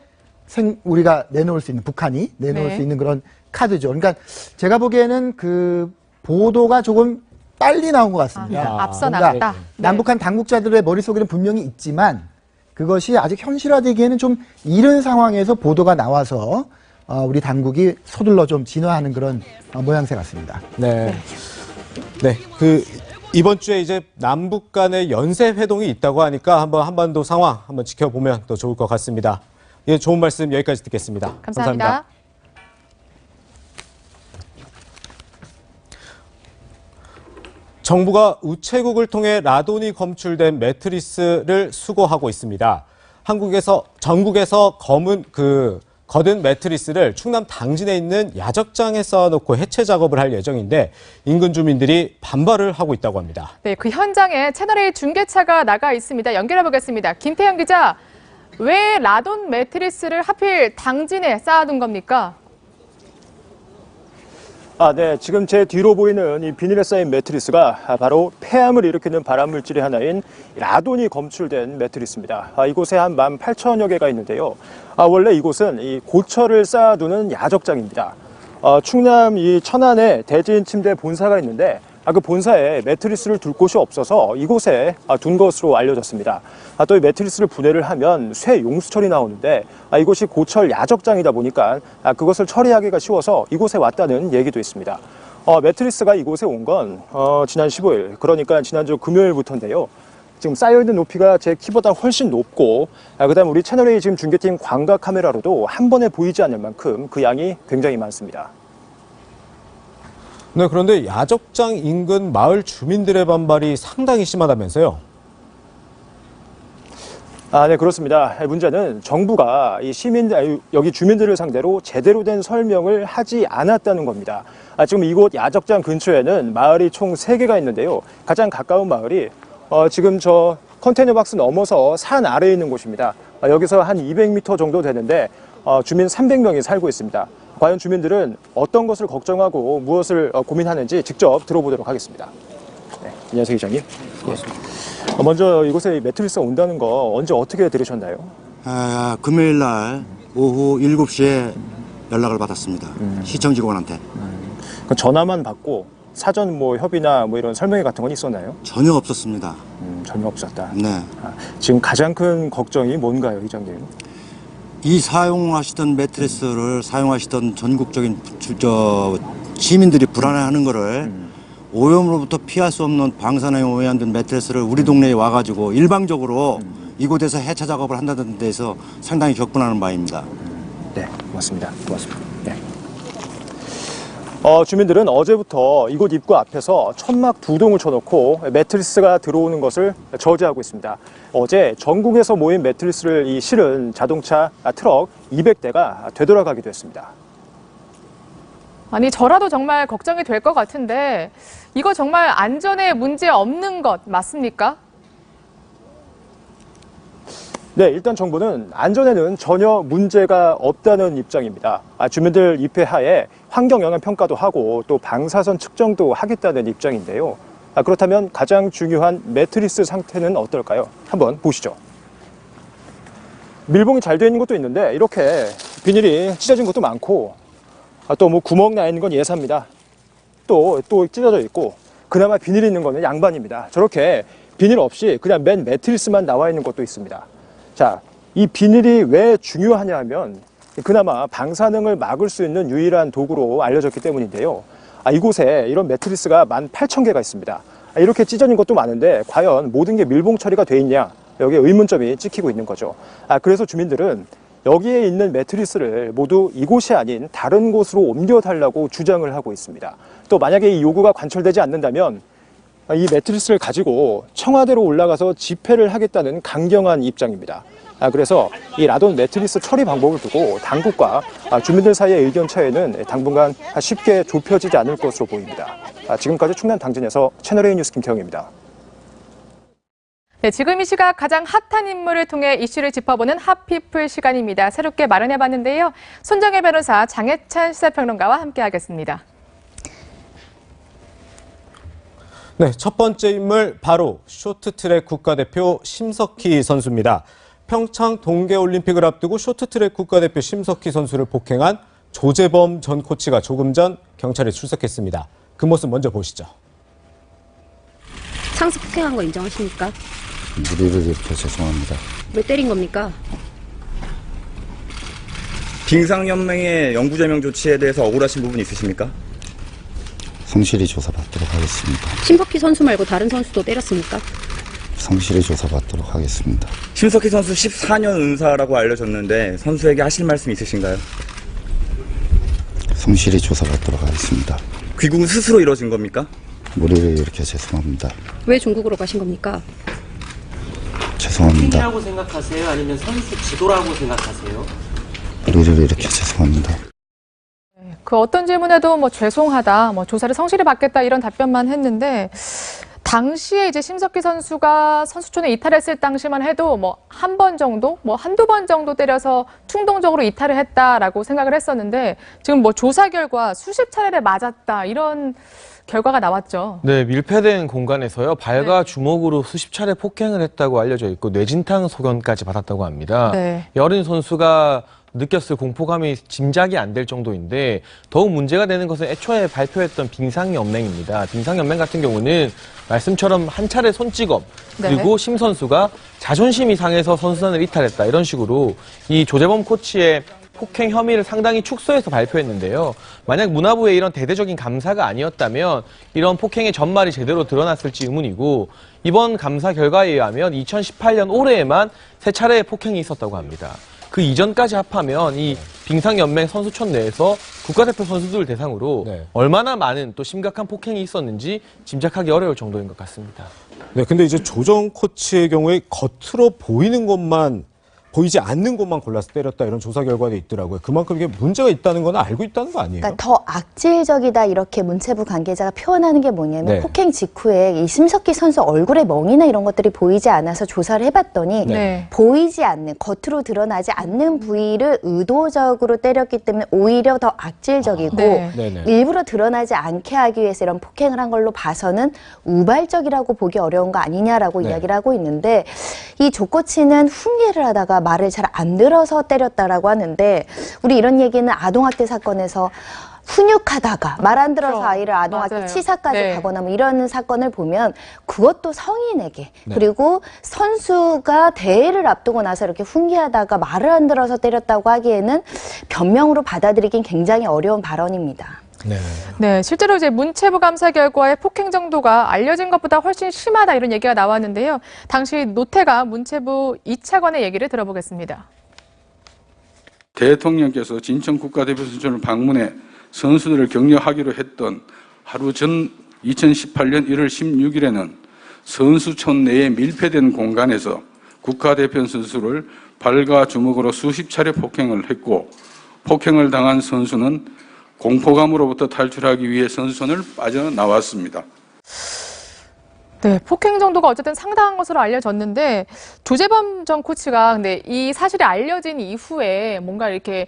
우리가 내놓을 수 있는 북한이 내놓을 네. 수 있는 그런 카드죠. 그러니까 제가 보기에는 그 보도가 조금 빨리 나온 것 같습니다. 앞서 뭔가 나갔다. 네. 남북한 당국자들의 머릿속에는 분명히 있지만 그것이 아직 현실화되기에는 좀 이른 상황에서 보도가 나와서 우리 당국이 서둘러 좀 진화하는 그런 모양새 같습니다. 네. 네. 이번 주에 이제 남북 간의 연쇄 회동이 있다고 하니까 한번 한반도 상황 한번 지켜보면 더 좋을 것 같습니다. 예, 좋은 말씀 여기까지 듣겠습니다. 감사합니다. 정부가 우체국을 통해 라돈이 검출된 매트리스를 수거하고 있습니다. 전국에서 거든 매트리스를 충남 당진에 있는 야적장에 쌓아놓고 해체 작업을 할 예정인데 인근 주민들이 반발을 하고 있다고 합니다. 네, 그 현장에 채널A 중계차가 나가 있습니다. 연결해 보겠습니다. 김태형 기자, 왜 라돈 매트리스를 하필 당진에 쌓아둔 겁니까? 네. 지금 제 뒤로 보이는 이 비닐에 쌓인 매트리스가 바로 폐암을 일으키는 발암물질의 하나인 라돈이 검출된 매트리스입니다. 이곳에 한 18,000여 개가 있는데요. 원래 이곳은 이 고철을 쌓아두는 야적장입니다. 충남 이 천안에 대진 침대 본사가 있는데 그 본사에 매트리스를 둘 곳이 없어서 이곳에 둔 것으로 알려졌습니다. 또 이 매트리스를 분해를 하면 쇠 용수철이 나오는데 이곳이 고철 야적장이다 보니까 그것을 처리하기가 쉬워서 이곳에 왔다는 얘기도 있습니다. 매트리스가 이곳에 온 건 지난 15일, 그러니까 지난주 금요일부터인데요. 지금 쌓여있는 높이가 제 키보다 훨씬 높고 그다음 우리 채널A 지금 중계팀 광각 카메라로도 한 번에 보이지 않을 만큼 그 양이 굉장히 많습니다. 네, 그런데 야적장 인근 마을 주민들의 반발이 상당히 심하다면서요? 네, 그렇습니다. 문제는 정부가 이 여기 주민들을 상대로 제대로 된 설명을 하지 않았다는 겁니다. 지금 이곳 야적장 근처에는 마을이 총 3개가 있는데요. 가장 가까운 마을이 지금 저 컨테이너 박스 넘어서 산 아래에 있는 곳입니다. 여기서 한 200m 정도 되는데 주민 300명이 살고 있습니다. 과연 주민들은 어떤 것을 걱정하고 무엇을 고민하는지 직접 들어보도록 하겠습니다. 네, 안녕하세요, 기자님. 네. 먼저 이곳에 매트리스가 온다는 거 언제 어떻게 들으셨나요? 금요일 날 오후 7시에 연락을 받았습니다. 시청 직원한테. 그 전화만 받고 사전 협의나 이런 설명회 같은 건 있었나요? 전혀 없었습니다. 전혀 없었다. 네. 지금 가장 큰 걱정이 뭔가요, 기자님? 이 사용하시던 매트리스를 사용하시던 전국적인 시민들이 불안해하는 거를 오염으로부터 피할 수 없는 방사능에 오염된 매트리스를 우리 동네에 와가지고 일방적으로 이곳에서 해체 작업을 한다는 데서 상당히 격분하는 바입니다. 네, 고맙습니다. 네. 주민들은 어제부터 이곳 입구 앞에서 천막 2동을 쳐놓고 매트리스가 들어오는 것을 저지하고 있습니다. 어제 전국에서 모인 매트리스를 실은 자동차 트럭 200대가 되돌아가기도 했습니다. 아니, 저라도 정말 걱정이 될 것 같은데 이거 정말 안전에 문제 없는 것 맞습니까? 네, 일단 정부는 안전에는 전혀 문제가 없다는 입장입니다. 주민들 입회하에 환경영향평가도 하고 또 방사선 측정도 하겠다는 입장인데요. 그렇다면 가장 중요한 매트리스 상태는 어떨까요? 한번 보시죠. 밀봉이 잘 되어 있는 것도 있는데 이렇게 비닐이 찢어진 것도 많고 또 구멍 나 있는 건 예사입니다. 또 찢어져 있고 그나마 비닐이 있는 거는 양반입니다. 저렇게 비닐 없이 그냥 맨 매트리스만 나와 있는 것도 있습니다. 자, 이 비닐이 왜 중요하냐 하면 그나마 방사능을 막을 수 있는 유일한 도구로 알려졌기 때문인데요. 이곳에 이런 매트리스가 18,000개가 있습니다. 이렇게 찢어진 것도 많은데 과연 모든 게 밀봉 처리가 돼 있냐? 여기에 의문점이 찍히고 있는 거죠. 그래서 주민들은 여기에 있는 매트리스를 모두 이곳이 아닌 다른 곳으로 옮겨달라고 주장을 하고 있습니다. 또 만약에 이 요구가 관철되지 않는다면 이 매트리스를 가지고 청와대로 올라가서 집회를 하겠다는 강경한 입장입니다. 그래서 이 라돈 매트리스 처리 방법을 두고 당국과 주민들 사이의 의견 차이는 당분간 쉽게 좁혀지지 않을 것으로 보입니다. 지금까지 충남 당진에서 채널A 뉴스 김태형입니다. 네, 지금 이 시각 가장 핫한 인물을 통해 이슈를 짚어보는 핫피플 시간입니다. 새롭게 마련해봤는데요. 손정혜 변호사, 장혜찬 시사평론가와 함께하겠습니다. 네, 첫 번째 인물 바로 쇼트트랙 국가대표 심석희 선수입니다. 평창 동계올림픽을 앞두고 쇼트트랙 국가대표 심석희 선수를 폭행한 조재범 전 코치가 조금 전 경찰에 출석했습니다. 그 모습 먼저 보시죠. 상습 폭행한 거 인정하십니까? 무리를 일으켜 죄송합니다. 왜 때린 겁니까? 빙상연맹의 영구제명 조치에 대해서 억울하신 부분 있으십니까? 성실히 조사받도록 하겠습니다. 심석희 선수 말고 다른 선수도 때렸습니까? 성실히 조사받도록 하겠습니다. 심석희 선수 14년 은사라고 알려졌는데 선수에게 하실 말씀 있으신가요? 성실히 조사받도록 하겠습니다. 귀국은 스스로 이뤄진 겁니까? 무리를 일으켜 죄송합니다. 왜 중국으로 가신 겁니까? 죄송합니다. 팬이라고 생각하세요? 아니면 선수 지도라고 생각하세요? 무리를 일으켜 죄송합니다. 그 어떤 질문에도 죄송하다, 조사를 성실히 받겠다 이런 답변만 했는데 당시에 이제 심석희 선수가 선수촌에 이탈했을 당시만 해도 뭐 한 번 정도, 뭐 한두 번 정도 때려서 충동적으로 이탈을 했다라고 생각을 했었는데 지금 뭐 조사 결과 수십 차례를 맞았다 이런 결과가 나왔죠. 네, 밀폐된 공간에서요. 발과 주먹으로 수십 차례 폭행을 했다고 알려져 있고 뇌진탕 소견까지 받았다고 합니다. 네. 이 어린 선수가 느꼈을 공포감이 짐작이 안 될 정도인데 더욱 문제가 되는 것은 애초에 발표했던 빙상연맹입니다. 빙상연맹 같은 경우는 말씀처럼 한 차례 손찌검 그리고 심 선수가 자존심이 상해서 선수단을 이탈했다 이런 식으로 이 조재범 코치의 폭행 혐의를 상당히 축소해서 발표했는데요. 만약 문화부의 이런 대대적인 감사가 아니었다면 이런 폭행의 전말이 제대로 드러났을지 의문이고 이번 감사 결과에 의하면 2018년 올해에만 3차례의 폭행이 있었다고 합니다. 그 이전까지 합하면 이 빙상연맹 선수촌 내에서 국가대표 선수들 대상으로 얼마나 많은 또 심각한 폭행이 있었는지 짐작하기 어려울 정도인 것 같습니다. 네, 근데 이제 조정 코치의 경우에 겉으로 보이지 않는 곳만 골라서 때렸다 이런 조사 결과도 있더라고요. 그만큼 이게 문제가 있다는 건 알고 있다는 거 아니에요? 그러니까 더 악질적이다 이렇게 문체부 관계자가 표현하는 게 뭐냐면 네. 폭행 직후에 이 심석희 선수 얼굴에 멍이나 이런 것들이 보이지 않아서 조사를 해봤더니 네. 보이지 않는, 겉으로 드러나지 않는 부위를 의도적으로 때렸기 때문에 오히려 더 악질적이고 네. 일부러 드러나지 않게 하기 위해서 이런 폭행을 한 걸로 봐서는 우발적이라고 보기 어려운 거 아니냐라고 이야기를 하고 있는데 이 조 코치는 훈계를 하다가 말을 잘 안 들어서 때렸다라고 하는데 우리 이런 얘기는 아동학대 사건에서 훈육하다가 말 안 들어서 아이를 아동학대 치사까지 가거나 뭐 이런 사건을 보면 그것도 성인에게 그리고 선수가 대회를 앞두고 나서 이렇게 훈계하다가 말을 안 들어서 때렸다고 하기에는 변명으로 받아들이긴 굉장히 어려운 발언입니다. 네, 실제로 이제 문체부 감사 결과에 폭행 정도가 알려진 것보다 훨씬 심하다 이런 얘기가 나왔는데요. 당시 노태가 문체부 이차관의 얘기를 들어보겠습니다. 대통령께서 진천 국가대표 선수촌을 방문해 선수들을 격려하기로 했던 하루 전 2018년 1월 16일에는 선수촌 내에 밀폐된 공간에서 국가대표 선수를 발과 주먹으로 수십 차례 폭행을 했고 폭행을 당한 선수는 공포감으로부터 탈출하기 위해 선수촌을 빠져나왔습니다. 네, 폭행 정도가 어쨌든 상당한 것으로 알려졌는데 조재범 전 코치가 근데 이 사실이 알려진 이후에 뭔가 이렇게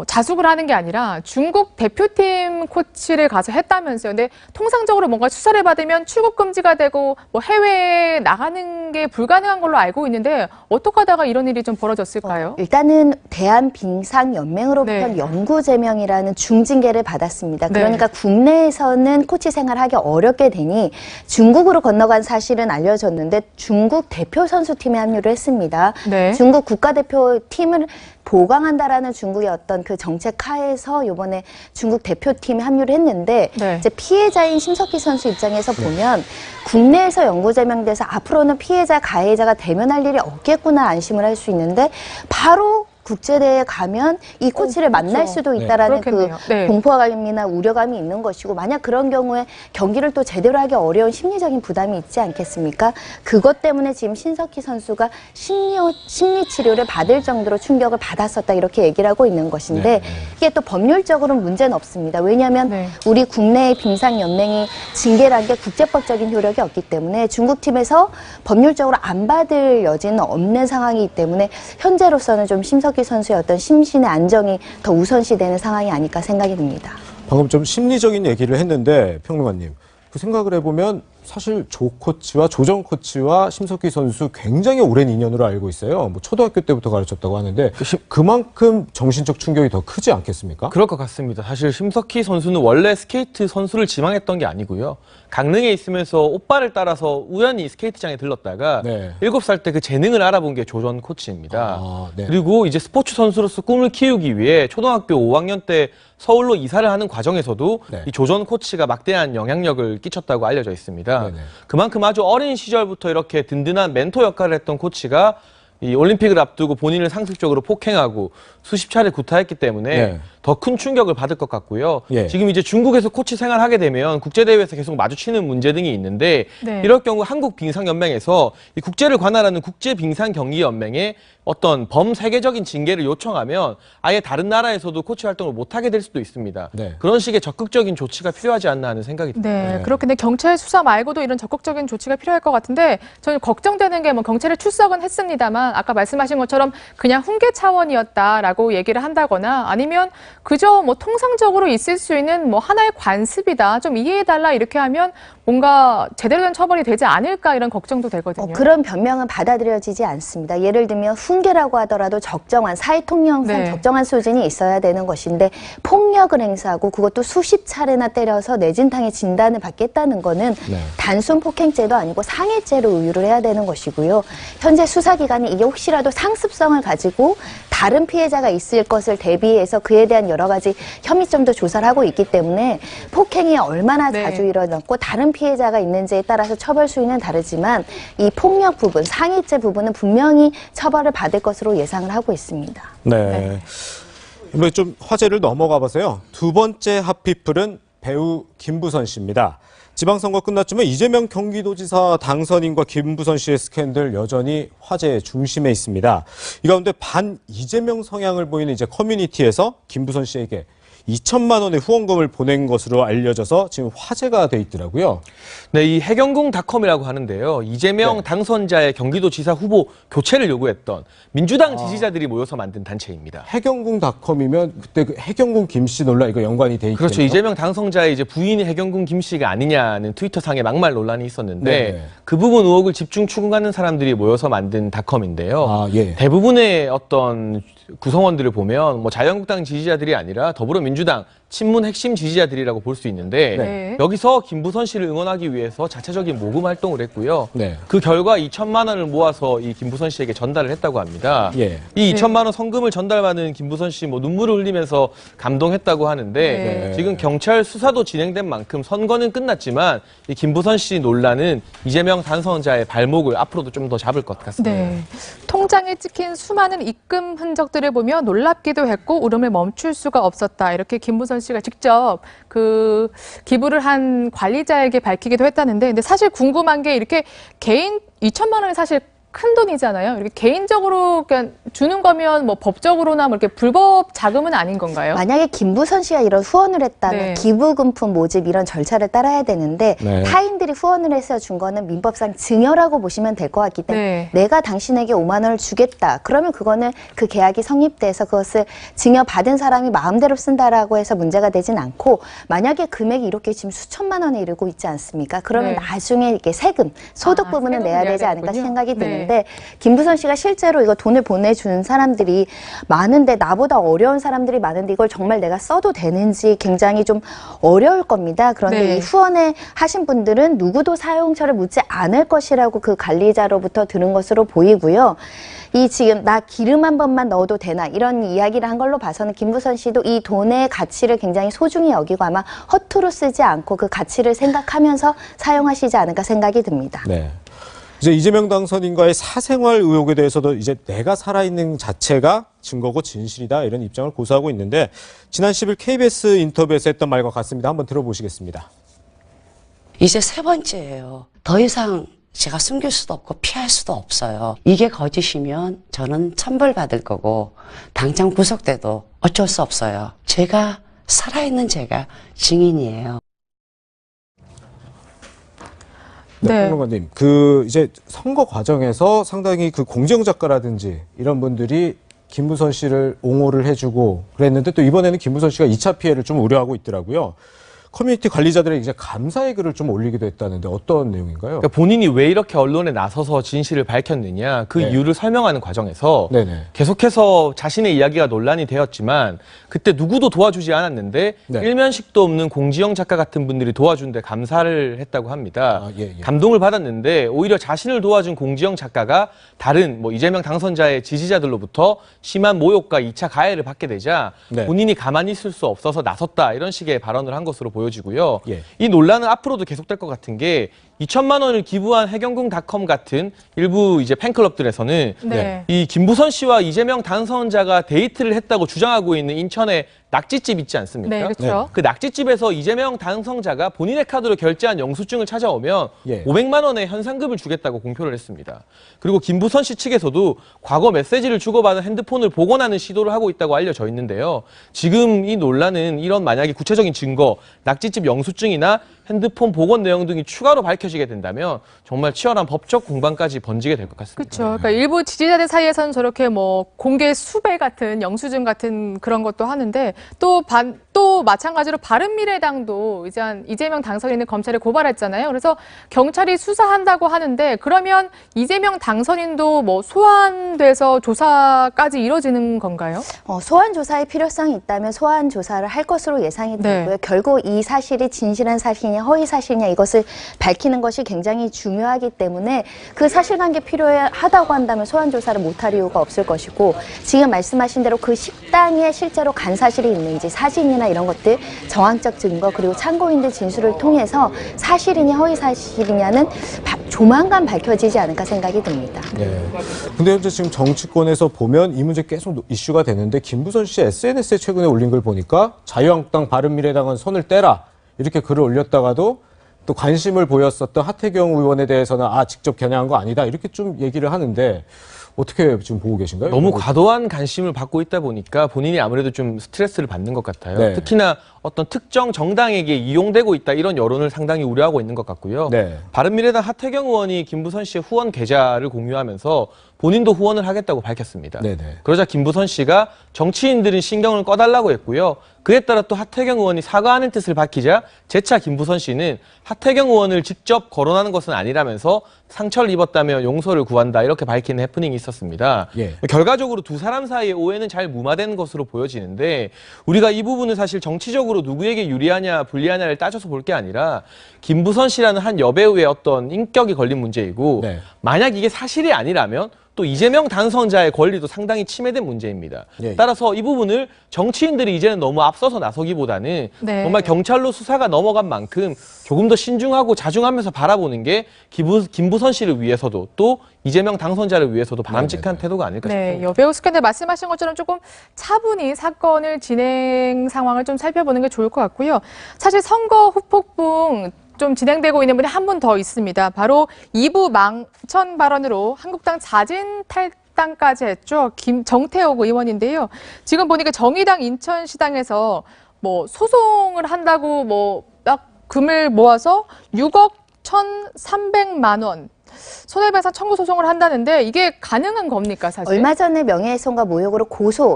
자숙을 하는 게 아니라 중국 대표팀 코치를 가서 했다면서요. 근데 통상적으로 뭔가 수사를 받으면 출국 금지가 되고 뭐 해외에 나가는 게 불가능한 걸로 알고 있는데 어떻게 하다가 이런 일이 좀 벌어졌을까요? 일단은 대한빙상연맹으로부터 영구 제명이라는 중징계를 받았습니다. 그러니까 국내에서는 코치 생활을 하기 어렵게 되니 중국으로 건너간 사실은 알려졌는데 중국 대표 선수팀에 합류를 했습니다. 중국 국가대표팀을 보강한다라는 중국의 어떤 그 정책 하에서 이번에 중국 대표팀에 합류를 했는데 이제 피해자인 심석희 선수 입장에서 보면 국내에서 영구 제명돼서 앞으로는 피해자 가해자가 대면할 일이 없겠구나 안심을 할 수 있는데 바로 국제대회에 가면 이 코치를 만날 수도 있다라는 그 공포감이나 우려감이 있는 것이고 만약 그런 경우에 경기를 또 제대로 하기 어려운 심리적인 부담이 있지 않겠습니까? 그것 때문에 지금 심석희 선수가 심리 치료를 받을 정도로 충격을 받았었다 이렇게 얘기를 하고 있는 것인데 이게 또 법률적으로는 문제는 없습니다. 왜냐하면 우리 국내의 빙상연맹이 징계라는 게 국제법적인 효력이 없기 때문에 중국팀에서 법률적으로 안 받을 여지는 없는 상황이기 때문에 현재로서는 좀 심석희 선수의 어떤 심신의 안정이 더 우선시되는 상황이 아닐까 생각이 듭니다. 방금 좀 심리적인 얘기를 했는데 평론가님 그 생각을 해보면 사실 조 코치와 조정 코치와 심석희 선수 굉장히 오랜 인연으로 알고 있어요. 뭐 초등학교 때부터 가르쳤다고 하는데 그만큼 정신적 충격이 더 크지 않겠습니까? 그럴 것 같습니다. 사실 심석희 선수는 원래 스케이트 선수를 지망했던 게 아니고요. 강릉에 있으면서 오빠를 따라서 우연히 스케이트장에 들렀다가 7살 때 그 재능을 알아본 게 조전 코치입니다. 그리고 이제 스포츠 선수로서 꿈을 키우기 위해 초등학교 5학년 때 서울로 이사를 하는 과정에서도 이 조전 코치가 막대한 영향력을 끼쳤다고 알려져 있습니다. 그만큼 아주 어린 시절부터 이렇게 든든한 멘토 역할을 했던 코치가 이 올림픽을 앞두고 본인을 상습적으로 폭행하고 수십 차례 구타했기 때문에 더 큰 충격을 받을 것 같고요. 예. 지금 이제 중국에서 코치 생활하게 되면 국제대회에서 계속 마주치는 문제 등이 있는데 네. 이럴 경우 한국빙상연맹에서 이 국제를 관할하는 국제빙상경기연맹에 어떤 범세계적인 징계를 요청하면 아예 다른 나라에서도 코치 활동을 못하게 될 수도 있습니다. 네. 그런 식의 적극적인 조치가 필요하지 않나 하는 생각이 듭니다. 네, 그렇겠네. 경찰 수사 말고도 이런 적극적인 조치가 필요할 것 같은데 저는 걱정되는 게 뭐 경찰에 출석은 했습니다만 아까 말씀하신 것처럼 그냥 훈계 차원이었다라고 얘기를 한다거나 아니면 그저 뭐 통상적으로 있을 수 있는 뭐 하나의 관습이다. 좀 이해해달라 이렇게 하면 뭔가 제대로 된 처벌이 되지 않을까 이런 걱정도 되거든요. 그런 변명은 받아들여지지 않습니다. 예를 들면 훈계라고 하더라도 적정한 사회통념상 네. 적정한 수준이 있어야 되는 것인데 폭력을 행사하고 그것도 수십 차례나 때려서 뇌진탕의 진단을 받겠다는 거는 단순 폭행죄도 아니고 상해죄로 의유를 해야 되는 것이고요. 현재 수사기관이 이게 혹시라도 상습성을 가지고 다른 피해자가 있을 것을 대비해서 그에 대한 여러 가지 혐의점도 조사를 하고 있기 때문에 폭행이 얼마나 자주 일어났고 다른 피해자가 있는지에 따라서 처벌 수위는 다르지만 이 폭력 부분, 상해죄 부분은 분명히 처벌을 받을 것으로 예상을 하고 있습니다. 네. 이번에 좀 화제를 넘어가 보세요. 두 번째 핫피플은 배우 김부선 씨입니다. 지방선거 끝났지만 이재명 경기도지사 당선인과 김부선 씨의 스캔들 여전히 화제의 중심에 있습니다. 이 가운데 반 이재명 성향을 보이는 이제 커뮤니티에서 김부선 씨에게 2천만 원의 후원금을 보낸 것으로 알려져서 지금 화제가 돼 있더라고요. 네, 이 해경궁닷컴이라고 하는데요. 이재명 당선자의 경기도지사 후보 교체를 요구했던 민주당 지지자들이 모여서 만든 단체입니다. 해경궁닷컴이면 그때 그 해경궁 김 씨 논란 이거 연관이 돼 있죠. 그렇죠. 이재명 당선자의 이제 부인이 해경궁 김 씨가 아니냐는 트위터상의 막말 논란이 있었는데 그 부분 의혹을 집중 추궁하는 사람들이 모여서 만든 닷컴인데요. 대부분의 어떤 구성원들을 보면 뭐 자유한국당 지지자들이 아니라 더불어민주당 친문 핵심 지지자들이라고 볼 수 있는데 여기서 김부선 씨를 응원하기 위해서 자체적인 모금 활동을 했고요. 그 결과 2천만 원을 모아서 이 김부선 씨에게 전달을 했다고 합니다. 이 2천만 원 성금을 전달받은 김부선 씨 뭐 눈물을 흘리면서 감동했다고 하는데 지금 경찰 수사도 진행된 만큼 선거는 끝났지만 이 김부선 씨 논란은 이재명 당선자의 발목을 앞으로도 좀 더 잡을 것 같습니다. 네. 통장에 찍힌 수많은 입금 흔적들을 보며 놀랍기도 했고 울음을 멈출 수가 없었다. 이렇게 김부선 씨가 직접 그 기부를 한 관리자에게 밝히기도 했다는데 근데 사실 궁금한 게 이렇게 개인 2천만 원이 사실 큰 돈이잖아요. 이렇게 개인적으로 그냥 주는 거면 뭐 법적으로나 뭐 이렇게 불법 자금은 아닌 건가요? 만약에 김부선 씨가 이런 후원을 했다면 기부금품 모집 이런 절차를 따라야 되는데 타인들이 후원을 해서 준 거는 민법상 증여라고 보시면 될 것 같기 때문에 내가 당신에게 5만 원을 주겠다. 그러면 그거는 그 계약이 성립돼서 그것을 증여받은 사람이 마음대로 쓴다라고 해서 문제가 되진 않고 만약에 금액이 이렇게 지금 수천만 원에 이르고 있지 않습니까? 그러면 나중에 이렇게 세금, 소득 부분은 내야 되지 않을까 생각이 드는데 김부선 씨가 실제로 이거 돈을 보내준 사람들이 많은데 나보다 어려운 사람들이 많은데 이걸 정말 내가 써도 되는지 굉장히 좀 어려울 겁니다. 그런데 이 후원에 하신 분들은 누구도 사용처를 묻지 않을 것이라고 그 관리자로부터 들은 것으로 보이고요. 이 지금 나 기름 한 번만 넣어도 되나 이런 이야기를 한 걸로 봐서는 김부선 씨도 이 돈의 가치를 굉장히 소중히 여기고 아마 허투루 쓰지 않고 그 가치를 생각하면서 사용하시지 않을까 생각이 듭니다. 네. 이제 이재명 당선인과의 사생활 의혹에 대해서도 이제 내가 살아있는 자체가 증거고 진실이다 이런 입장을 고수하고 있는데 지난 10일 KBS 인터뷰에서 했던 말과 같습니다. 한번 들어보시겠습니다. 이제 세 번째예요. 더 이상 제가 숨길 수도 없고 피할 수도 없어요. 이게 거짓이면 저는 천벌받을 거고 당장 구속돼도 어쩔 수 없어요. 제가 살아있는 제가 증인이에요. 평론가님, 그 이제 선거 과정에서 상당히 그 공정 작가라든지 이런 분들이 김부선 씨를 옹호를 해주고 그랬는데 또 이번에는 김부선 씨가 2차 피해를 좀 우려하고 있더라고요. 커뮤니티 관리자들의 이제 감사의 글을 좀 올리기도 했다는데 어떤 내용인가요? 그러니까 본인이 왜 이렇게 언론에 나서서 진실을 밝혔느냐 그 이유를 설명하는 과정에서 계속해서 자신의 이야기가 논란이 되었지만 그때 누구도 도와주지 않았는데 일면식도 없는 공지영 작가 같은 분들이 도와준데 감사를 했다고 합니다. 감동을 받았는데 오히려 자신을 도와준 공지영 작가가 다른 뭐 이재명 당선자의 지지자들로부터 심한 모욕과 2차 가해를 받게 되자 본인이 가만히 있을 수 없어서 나섰다 이런 식의 발언을 한 것으로 보여지고요. 이 논란은 앞으로도 계속될 것 같은 게 2천만 원을 기부한 해경궁닷컴 같은 일부 이제 팬클럽들에서는 이 김부선 씨와 이재명 당선자가 데이트를 했다고 주장하고 있는 인천의 낙지집 있지 않습니까? 네, 그렇죠. 그 낙지집에서 이재명 당선자가 본인의 카드로 결제한 영수증을 찾아오면 500만 원의 현상금을 주겠다고 공표를 했습니다. 그리고 김부선 씨 측에서도 과거 메시지를 주고받은 핸드폰을 복원하는 시도를 하고 있다고 알려져 있는데요. 지금 이 논란은 이런 만약에 구체적인 증거, 낙지집 영수증이나 핸드폰 복원 내용 등이 추가로 밝혀지게 된다면 정말 치열한 법적 공방까지 번지게 될 것 같습니다. 그렇죠. 그러니까 일부 지지자들 사이에서는 저렇게 뭐 공개 수배 같은 영수증 같은 그런 것도 하는데 또 마찬가지로 바른미래당도 이재명 당선인을 검찰에 고발했잖아요. 그래서 경찰이 수사한다고 하는데 그러면 이재명 당선인도 뭐 소환돼서 조사까지 이뤄지는 건가요? 소환 조사의 필요성이 있다면 소환 조사를 할 것으로 예상이 되고요. 결국 이 사실이 진실한 사실이냐 허위 사실이냐 이것을 밝히는 것이 굉장히 중요하기 때문에 그 사실관계 필요하다고 한다면 소환 조사를 못할 이유가 없을 것이고 지금 말씀하신 대로 그 식당에 실제로 간 사실이 있는지 사진이나 이런 것들 정황적 증거 그리고 참고인들 진술을 통해서 사실이냐 허위 사실이냐는 조만간 밝혀지지 않을까 생각이 듭니다. 네. 근데 현재 지금 정치권에서 보면 이 문제 계속 이슈가 되는데 김부선 씨 SNS에 최근에 올린 걸 보니까 자유한국당 바른미래당은 손을 떼라 이렇게 글을 올렸다가도 또 관심을 보였었던 하태경 의원에 대해서는 직접 겨냥한 거 아니다 이렇게 좀 얘기를 하는데 어떻게 지금 보고 계신가요? 너무 과도한 관심을 받고 있다 보니까 본인이 아무래도 좀 스트레스를 받는 것 같아요. 네. 특히나 어떤 특정 정당에게 이용되고 있다 이런 여론을 상당히 우려하고 있는 것 같고요. 네. 바른미래당 하태경 의원이 김부선 씨의 후원 계좌를 공유하면서 본인도 후원을 하겠다고 밝혔습니다. 네네. 그러자 김부선 씨가 정치인들은 신경을 꺼달라고 했고요. 그에 따라 또 하태경 의원이 사과하는 뜻을 밝히자 재차 김부선 씨는 하태경 의원을 직접 거론하는 것은 아니라면서 상처를 입었다며 용서를 구한다 이렇게 밝히는 해프닝이 있었습니다. 결과적으로 두 사람 사이의 오해는 잘 무마된 것으로 보여지는데 우리가 이 부분을 사실 정치적으로 누구에게 유리하냐 불리하냐를 따져서 볼 게 아니라 김부선 씨라는 한 여배우의 어떤 인격이 걸린 문제이고 만약 이게 사실이 아니라면 또 이재명 당선자의 권리도 상당히 침해된 문제입니다. 따라서 이 부분을 정치인들이 이제는 너무 앞서서 나서기보다는 정말 경찰로 수사가 넘어간 만큼 조금 더 신중하고 자중하면서 바라보는 게 김부선 씨를 위해서도 또 이재명 당선자를 위해서도 바람직한 태도가 아닐까 싶습니다. 여배우 스캔들 말씀하신 것처럼 조금 차분히 사건을 진행 상황을 좀 살펴보는 게 좋을 것 같고요. 사실 선거 후폭풍 좀 진행되고 있는 분이 한 분 더 있습니다. 바로 2부 망천 발언으로 한국당 자진 탈당까지 했죠. 정태욱 의원인데요. 지금 보니까 정의당 인천시당에서 뭐 소송을 한다고 딱 금을 모아서 6억 1,300만 원 손해배상 청구 소송을 한다는데 이게 가능한 겁니까 사실? 얼마 전에 명예훼손과 모욕으로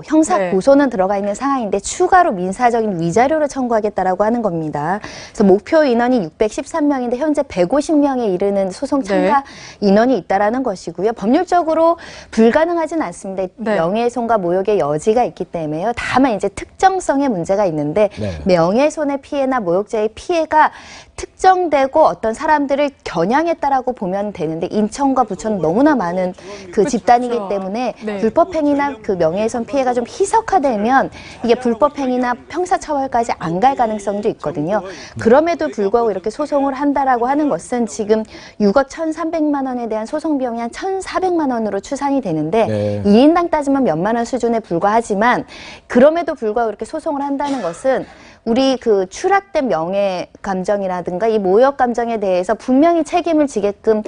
형사 고소는 들어가 있는 상황인데 추가로 민사적인 위자료를 청구하겠다라고 하는 겁니다. 그래서 목표 인원이 613명인데 현재 150명에 이르는 소송 참가 인원이 있다라는 것이고요. 법률적으로 불가능하진 않습니다. 명예훼손과 모욕의 여지가 있기 때문에요. 다만 이제 특정성의 문제가 있는데 명예훼손의 피해나 모욕죄의 피해가 특정되고 어떤 사람들을 겨냥했다라고 보면 되는데 인천과 부천은 너무나 많은 그 집단이기 때문에 불법행위나 그 명예훼손 피해가 좀 희석화되면 이게 불법행위나 형사처벌까지 안 갈 가능성도 있거든요. 그럼에도 불구하고 이렇게 소송을 한다라고 하는 것은 지금 6억 1,300만 원에 대한 소송 비용이 한 1,400만 원으로 추산이 되는데 2인당 따지면 몇만 원 수준에 불과하지만 그럼에도 불구하고 이렇게 소송을 한다는 것은 우리 그 추락된 명예 감정이라든가 이 모욕 감정에 대해서 분명히 책임을 지게끔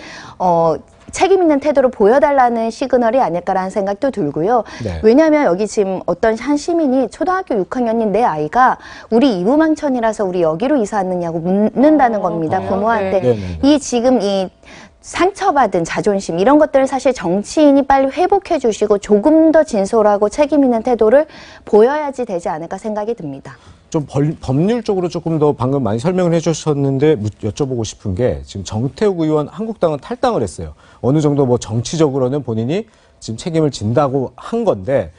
책임 있는 태도로 보여달라는 시그널이 아닐까라는 생각도 들고요. 왜냐하면 여기 지금 어떤 한 시민이 초등학교 6학년인 내 아이가 우리 이부망천이라서 우리 여기로 이사 왔느냐고 묻는다는 겁니다. 부모한테. 지금 이 상처받은 자존심 이런 것들을 사실 정치인이 빨리 회복해 주시고 조금 더 진솔하고 책임 있는 태도를 보여야지 되지 않을까 생각이 듭니다. 좀 법률적으로 조금 더 방금 많이 설명을 해주셨는데 여쭤보고 싶은 게 지금 정태욱 의원 한국당은 탈당을 했어요. 어느 정도 정치적으로는 본인이 지금 책임을 진다고 한 건데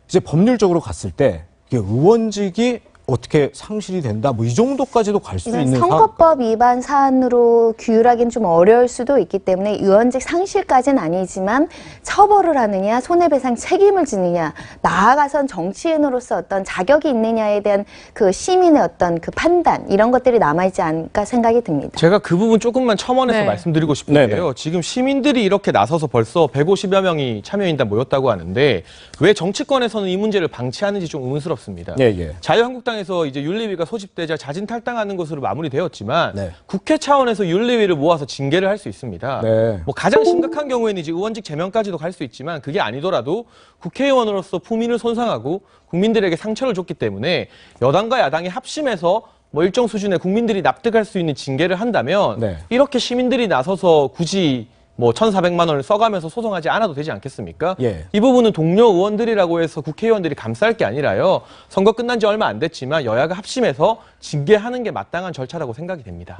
이제 법률적으로 갔을 때 이게 의원직이 어떻게 상실이 된다? 뭐 이 정도까지도 갈 수 있는 선거법 위반 사안으로 규율하기는 좀 어려울 수도 있기 때문에 의원직 상실까지는 아니지만 처벌을 하느냐, 손해배상 책임을 지느냐, 나아가선 정치인으로서 어떤 자격이 있느냐에 대한 그 시민의 어떤 그 판단 이런 것들이 남아있지 않을까 생각이 듭니다. 제가 그 부분 조금만 첨언해서 네. 말씀드리고 싶은데요. 지금 시민들이 이렇게 나서서 벌써 150여 명이 참여인단 모였다고 하는데 왜 정치권에서는 이 문제를 방치하는지 좀 의문스럽습니다. 자유한국당에서 이제 윤리위가 소집되자 자진 탈당하는 것으로 마무리되었지만 국회 차원에서 윤리위를 모아서 징계를 할 수 있습니다. 뭐 가장 심각한 경우에는 이제 의원직 제명까지도 갈 수 있지만 그게 아니더라도 국회의원으로서 품위를 손상하고 국민들에게 상처를 줬기 때문에 여당과 야당이 합심해서 뭐 일정 수준의 국민들이 납득할 수 있는 징계를 한다면 이렇게 시민들이 나서서 굳이 뭐 1,400만 원을 써가면서 소송하지 않아도 되지 않겠습니까? 이 부분은 동료 의원들이라고 해서 국회의원들이 감쌀 게 아니라요. 선거 끝난 지 얼마 안 됐지만 여야가 합심해서 징계하는 게 마땅한 절차라고 생각이 됩니다.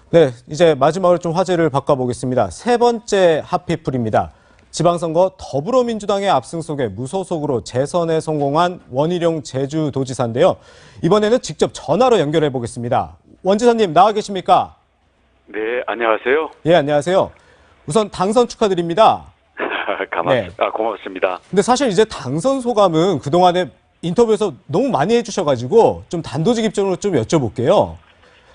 네, 이제 마지막으로 좀 화제를 바꿔보겠습니다. 세 번째 핫피플입니다. 지방선거 더불어민주당의 압승 속에 무소속으로 재선에 성공한 원희룡 제주도지사인데요. 이번에는 직접 전화로 연결해 보겠습니다. 원 지사님 나와 계십니까? 네, 안녕하세요. 예, 안녕하세요. 우선 당선 축하드립니다. 고맙습니다. 근데 사실 이제 당선 소감은 그동안에 인터뷰에서 너무 많이 해주셔가지고 좀 단도직 입장으로 좀 여쭤볼게요.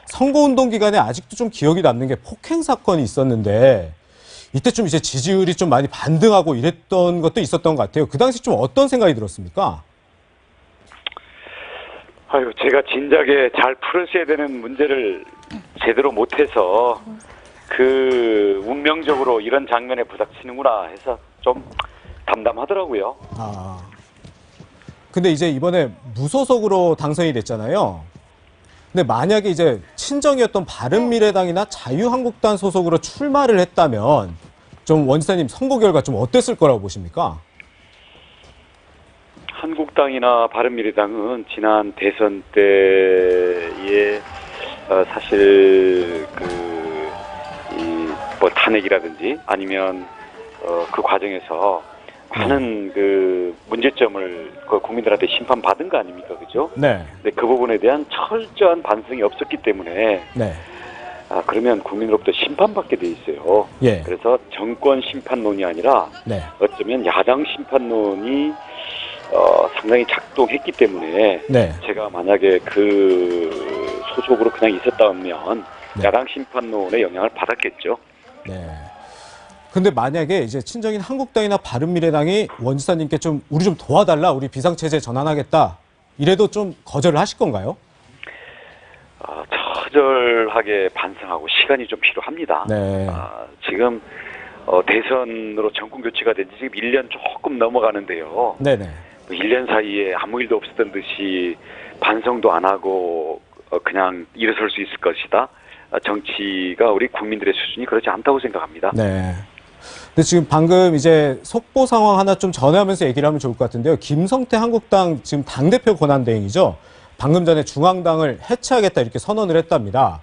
선거운동 기간에 아직도 좀 기억이 남는 게 폭행 사건이 있었는데 이때 좀 이제 지지율이 좀 많이 반등하고 이랬던 것도 있었던 것 같아요. 그 당시 좀 어떤 생각이 들었습니까? 아유, 제가 진작에 잘 풀었어야 되는 문제를 제대로 못해서 그 운명적으로 이런 장면에 부닥치는구나 해서 좀 담담하더라고요. 근데 이제 이번에 무소속으로 당선이 됐잖아요. 근데 만약에 이제 친정이었던 바른미래당이나 자유한국당 소속으로 출마를 했다면 좀 원 지사님 선거 결과 좀 어땠을 거라고 보십니까? 한국당이나 바른미래당은 지난 대선 때에 사실 뭐 탄핵이라든지 아니면 그 과정에서 많은 그 문제점을 그 국민들한테 심판받은 거 아닙니까, 그죠? 근데 그 부분에 대한 철저한 반성이 없었기 때문에 그러면 국민으로부터 심판받게 돼 있어요. 그래서 정권 심판론이 아니라 어쩌면 야당 심판론이 상당히 작동했기 때문에 제가 만약에 그 소속으로 그냥 있었다면 야당 심판론의 영향을 받았겠죠. 근데 만약에 이제 친정인 한국당이나 바른미래당이 원 지사님께 좀 우리 좀 도와달라, 우리 비상체제 전환하겠다 이래도 좀 거절을 하실 건가요? 처절하게 반성하고 시간이 좀 필요합니다. 지금 대선으로 정권 교체가 된 지 지금 1년 조금 넘어가는데요. 1년 사이에 아무 일도 없었던 듯이 반성도 안 하고 그냥 일어설 수 있을 것이다. 정치가 우리 국민들의 수준이 그렇지 않다고 생각합니다. 근데 지금 방금 이제 속보 상황 하나 좀 전하면서 얘기를 하면 좋을 것 같은데요. 김성태 한국당 지금 당대표 권한대행이죠. 방금 전에 중앙당을 해체하겠다 이렇게 선언을 했답니다.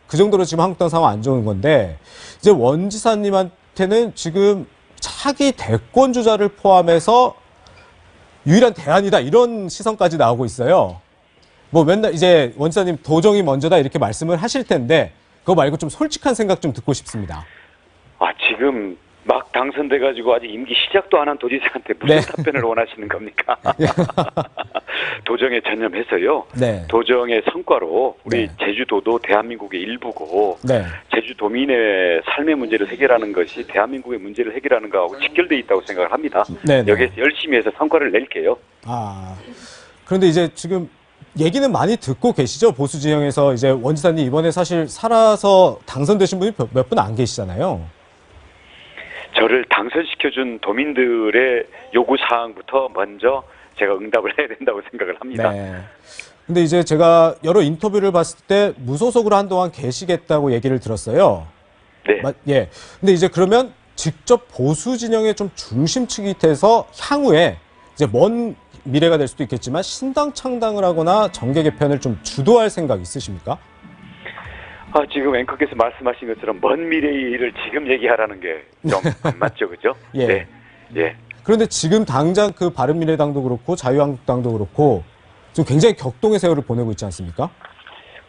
그 정도로 지금 한국당 상황 안 좋은 건데 이제 원 지사님한테는 지금 차기 대권 주자를 포함해서 유일한 대안이다 이런 시선까지 나오고 있어요. 뭐 맨날 이제 원 지사님 도정이 먼저다 이렇게 말씀을 하실 텐데 그거 말고 좀 솔직한 생각 좀 듣고 싶습니다. 지금 막 당선돼가지고 아직 임기 시작도 안 한 도지사한테 무슨 답변을 원하시는 겁니까? 도정에 전념해서요. 도정의 성과로 우리 제주도도 대한민국의 일부고 제주도민의 삶의 문제를 해결하는 것이 대한민국의 문제를 해결하는 거하고 직결돼 있다고 생각을 합니다. 여기에서 열심히 해서 성과를 낼게요. 그런데 이제 지금 얘기는 많이 듣고 계시죠? 보수 진영에서 이제 원 지사님 이번에 사실 살아서 당선되신 분이 몇 분 안 계시잖아요. 저를 당선시켜준 도민들의 요구사항부터 먼저 제가 응답을 해야 된다고 생각을 합니다. 근데 이제 제가 여러 인터뷰를 봤을 때 무소속으로 한동안 계시겠다고 얘기를 들었어요. 근데 이제 그러면 직접 보수 진영의 좀 중심축이 돼서 향후에 이제 먼 미래가 될 수도 있겠지만 신당 창당을 하거나 정계 개편을 좀 주도할 생각 있으십니까? 지금 앵커께서 말씀하신 것처럼 먼 미래의 일을 지금 얘기하라는 게 좀 안 맞죠, 그죠? 그런데 지금 당장 그 바른미래당도 그렇고 자유한국당도 그렇고 좀 굉장히 격동의 세월을 보내고 있지 않습니까?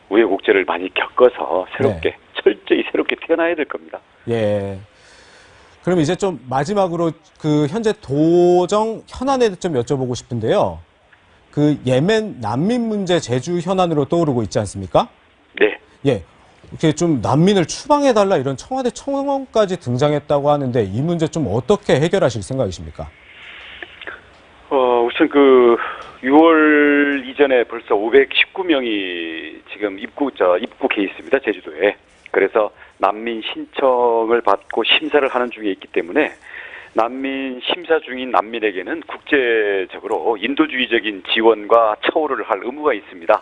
우여곡절을 많이 겪어서 새롭게 철저히 새롭게 태어나야 될 겁니다. 예. 그럼 이제 좀 마지막으로 그 현재 도정 현안에 좀 여쭤보고 싶은데요. 그 예멘 난민 문제 제주 현안으로 떠오르고 있지 않습니까? 네. 예. 이렇게 좀 난민을 추방해달라 이런 청와대 청원까지 등장했다고 하는데 이 문제 좀 어떻게 해결하실 생각이십니까? 우선 그 6월 이전에 벌써 519명이 지금 입국해 있습니다. 제주도에. 그래서 난민 신청을 받고 심사를 하는 중에 있기 때문에 난민 심사 중인 난민에게는 국제적으로 인도주의적인 지원과 처우를 할 의무가 있습니다.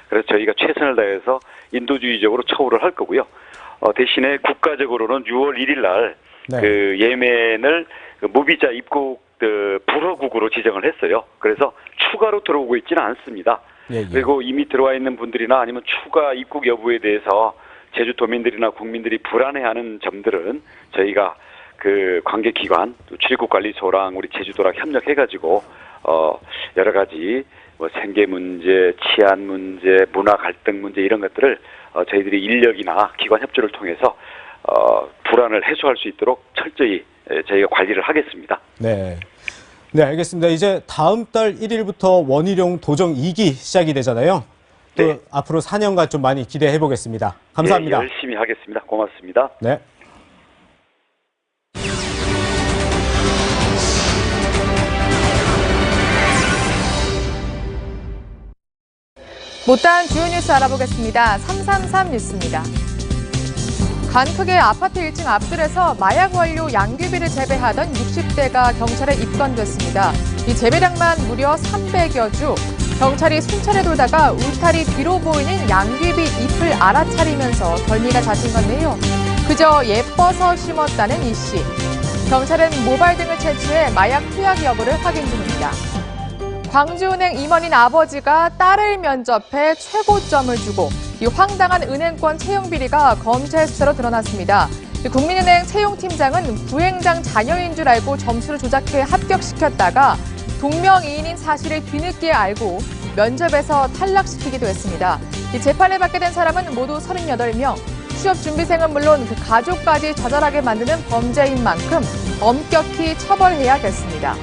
그래서 저희가 최선을 다해서 인도주의적으로 처우를 할 거고요. 대신에 국가적으로는 6월 1일 날 그 예멘을 무비자 입국 불허국으로 지정을 했어요. 그래서 추가로 들어오고 있지는 않습니다. 그리고 이미 들어와 있는 분들이나 아니면 추가 입국 여부에 대해서 제주도민들이나 국민들이 불안해하는 점들은 저희가 그 관계기관, 출입국관리소랑 우리 제주도랑 협력해가지고 여러 가지 뭐 생계 문제, 치안 문제, 문화 갈등 문제 이런 것들을 저희들이 인력이나 기관 협조를 통해서 불안을 해소할 수 있도록 철저히 저희가 관리를 하겠습니다. 네. 네, 알겠습니다. 이제 다음 달 1일부터 원희룡 도정 2기 시작이 되잖아요. 또 앞으로 4년간 좀 많이 기대해 보겠습니다. 감사합니다. 네, 열심히 하겠습니다. 고맙습니다. 네. 못다한 주요 뉴스 알아보겠습니다. 333 뉴스입니다. 간크의 아파트 1층 앞뜰에서 마약 완료 양귀비를 재배하던 60대가 경찰에 입건됐습니다. 이 재배량만 무려 300여 주. 경찰이 순찰에 돌다가 울타리 뒤로 보이는 양귀비 잎을 알아차리면서 덜미가 잦은 건데요. 그저 예뻐서 심었다는 이 씨. 경찰은 모발 등을 채취해 마약 투약 여부를 확인 중입니다. 광주은행 임원인 아버지가 딸을 면접해 최고점을 주고 이 황당한 은행권 채용 비리가 검찰 수사로 드러났습니다. 국민은행 채용팀장은 부행장 자녀인 줄 알고 점수를 조작해 합격시켰다가 동명이인인 사실을 뒤늦게 알고 면접에서 탈락시키기도 했습니다. 이 재판을 받게 된 사람은 모두 38명. 취업준비생은 물론 그 가족까지 좌절하게 만드는 범죄인 만큼 엄격히 처벌해야겠습니다.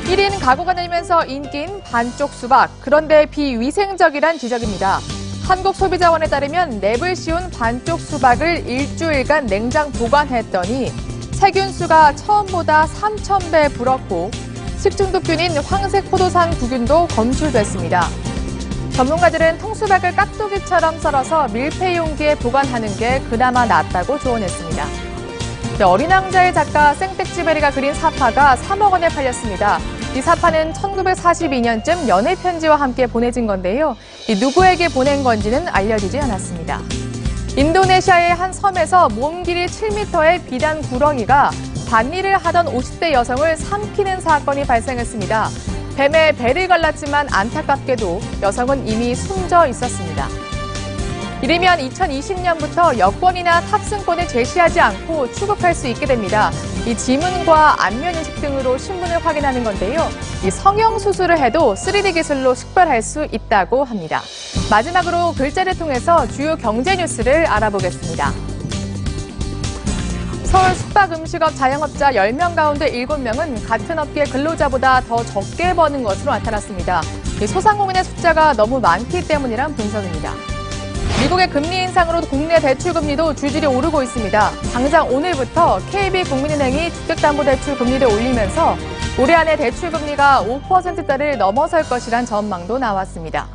1인 가구가 늘면서 인기인 반쪽 수박. 그런데 비위생적이란 지적입니다. 한국소비자원에 따르면 랩을 씌운 반쪽 수박을 일주일간 냉장 보관했더니 세균수가 처음보다 3,000배 불었고 식중독균인 황색 포도상 구균도 검출됐습니다. 전문가들은 통수박을 깍두기처럼 썰어서 밀폐 용기에 보관하는 게 그나마 낫다고 조언했습니다. 어린 왕자의 작가 생텍쥐베리가 그린 사파가 3억 원에 팔렸습니다. 이 사파는 1942년쯤 연애 편지와 함께 보내진 건데요. 누구에게 보낸 건지는 알려지지 않았습니다. 인도네시아의 한 섬에서 몸 길이 7m의 비단 구렁이가 밭일을 하던 50대 여성을 삼키는 사건이 발생했습니다. 뱀에 배를 갈랐지만 안타깝게도 여성은 이미 숨져 있었습니다. 이르면 2020년부터 여권이나 탑승권을 제시하지 않고 출국할 수 있게 됩니다. 이 지문과 안면인식 등으로 신분을 확인하는 건데요. 이 성형수술을 해도 3D 기술로 식별할 수 있다고 합니다. 마지막으로 글자를 통해서 주요 경제 뉴스를 알아보겠습니다. 서울 숙박음식업 자영업자 10명 가운데 7명은 같은 업계 근로자보다 더 적게 버는 것으로 나타났습니다. 이 소상공인의 숫자가 너무 많기 때문이란 분석입니다. 미국의 금리 인상으로 국내 대출금리도 줄줄이 오르고 있습니다. 당장 오늘부터 KB국민은행이 주택담보대출 금리를 올리면서 올해 안에 대출금리가 5%대를 넘어설 것이란 전망도 나왔습니다.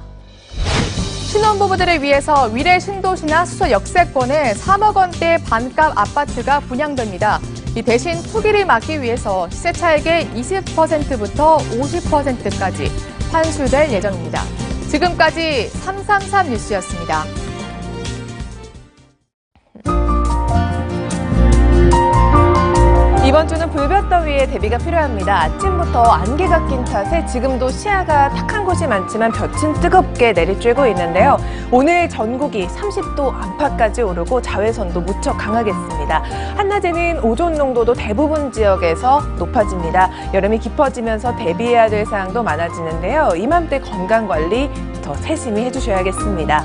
신혼부부들을 위해서 위례 신도시나 수서 역세권에 3억 원대 반값 아파트가 분양됩니다. 이 대신 투기를 막기 위해서 시세 차익의 20%부터 50%까지 환수될 예정입니다. 지금까지 333 뉴스였습니다. 이번 주는 불볕더위에 대비가 필요합니다. 아침부터 안개가 낀 탓에 지금도 시야가 탁한 곳이 많지만 볕은 뜨겁게 내리쬐고 있는데요. 오늘 전국이 30도 안팎까지 오르고 자외선도 무척 강하겠습니다. 한낮에는 오존 농도도 대부분 지역에서 높아집니다. 여름이 깊어지면서 대비해야 될 사항도 많아지는데요. 이맘때 건강관리 더 세심히 해주셔야겠습니다.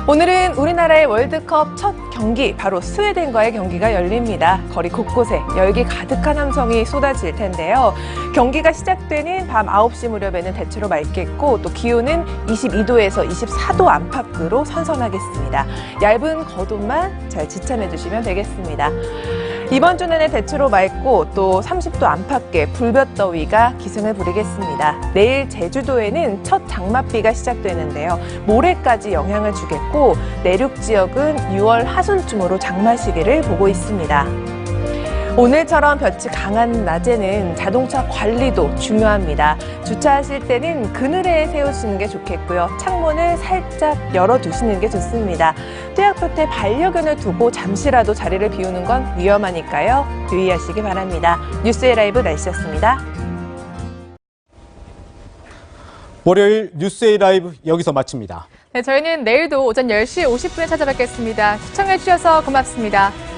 오늘은 우리나라의 월드컵 첫 경기, 바로 스웨덴과의 경기가 열립니다. 거리 곳곳에 열기 가득한 함성이 쏟아질 텐데요. 경기가 시작되는 밤 9시 무렵에는 대체로 맑겠고 또 기온은 22도에서 24도 안팎으로 선선하겠습니다. 얇은 겉옷만 잘 지참해 주시면 되겠습니다. 이번 주 내내 대체로 맑고 또 30도 안팎의 불볕더위가 기승을 부리겠습니다. 내일 제주도에는 첫 장맛비가 시작되는데요. 모레까지 영향을 주겠고 내륙 지역은 6월 하순쯤으로 장마 시기를 보고 있습니다. 오늘처럼 볕이 강한 낮에는 자동차 관리도 중요합니다. 주차하실 때는 그늘에 세우시는 게 좋겠고요. 창문을 살짝 열어두시는 게 좋습니다. 퇴학볕에 반려견을 두고 잠시라도 자리를 비우는 건 위험하니까요. 유의하시기 바랍니다. 뉴스의 라이브 날씨였습니다. 월요일 뉴스의 라이브 여기서 마칩니다. 네, 저희는 내일도 오전 10시 50분에 찾아뵙겠습니다. 시청해주셔서 고맙습니다.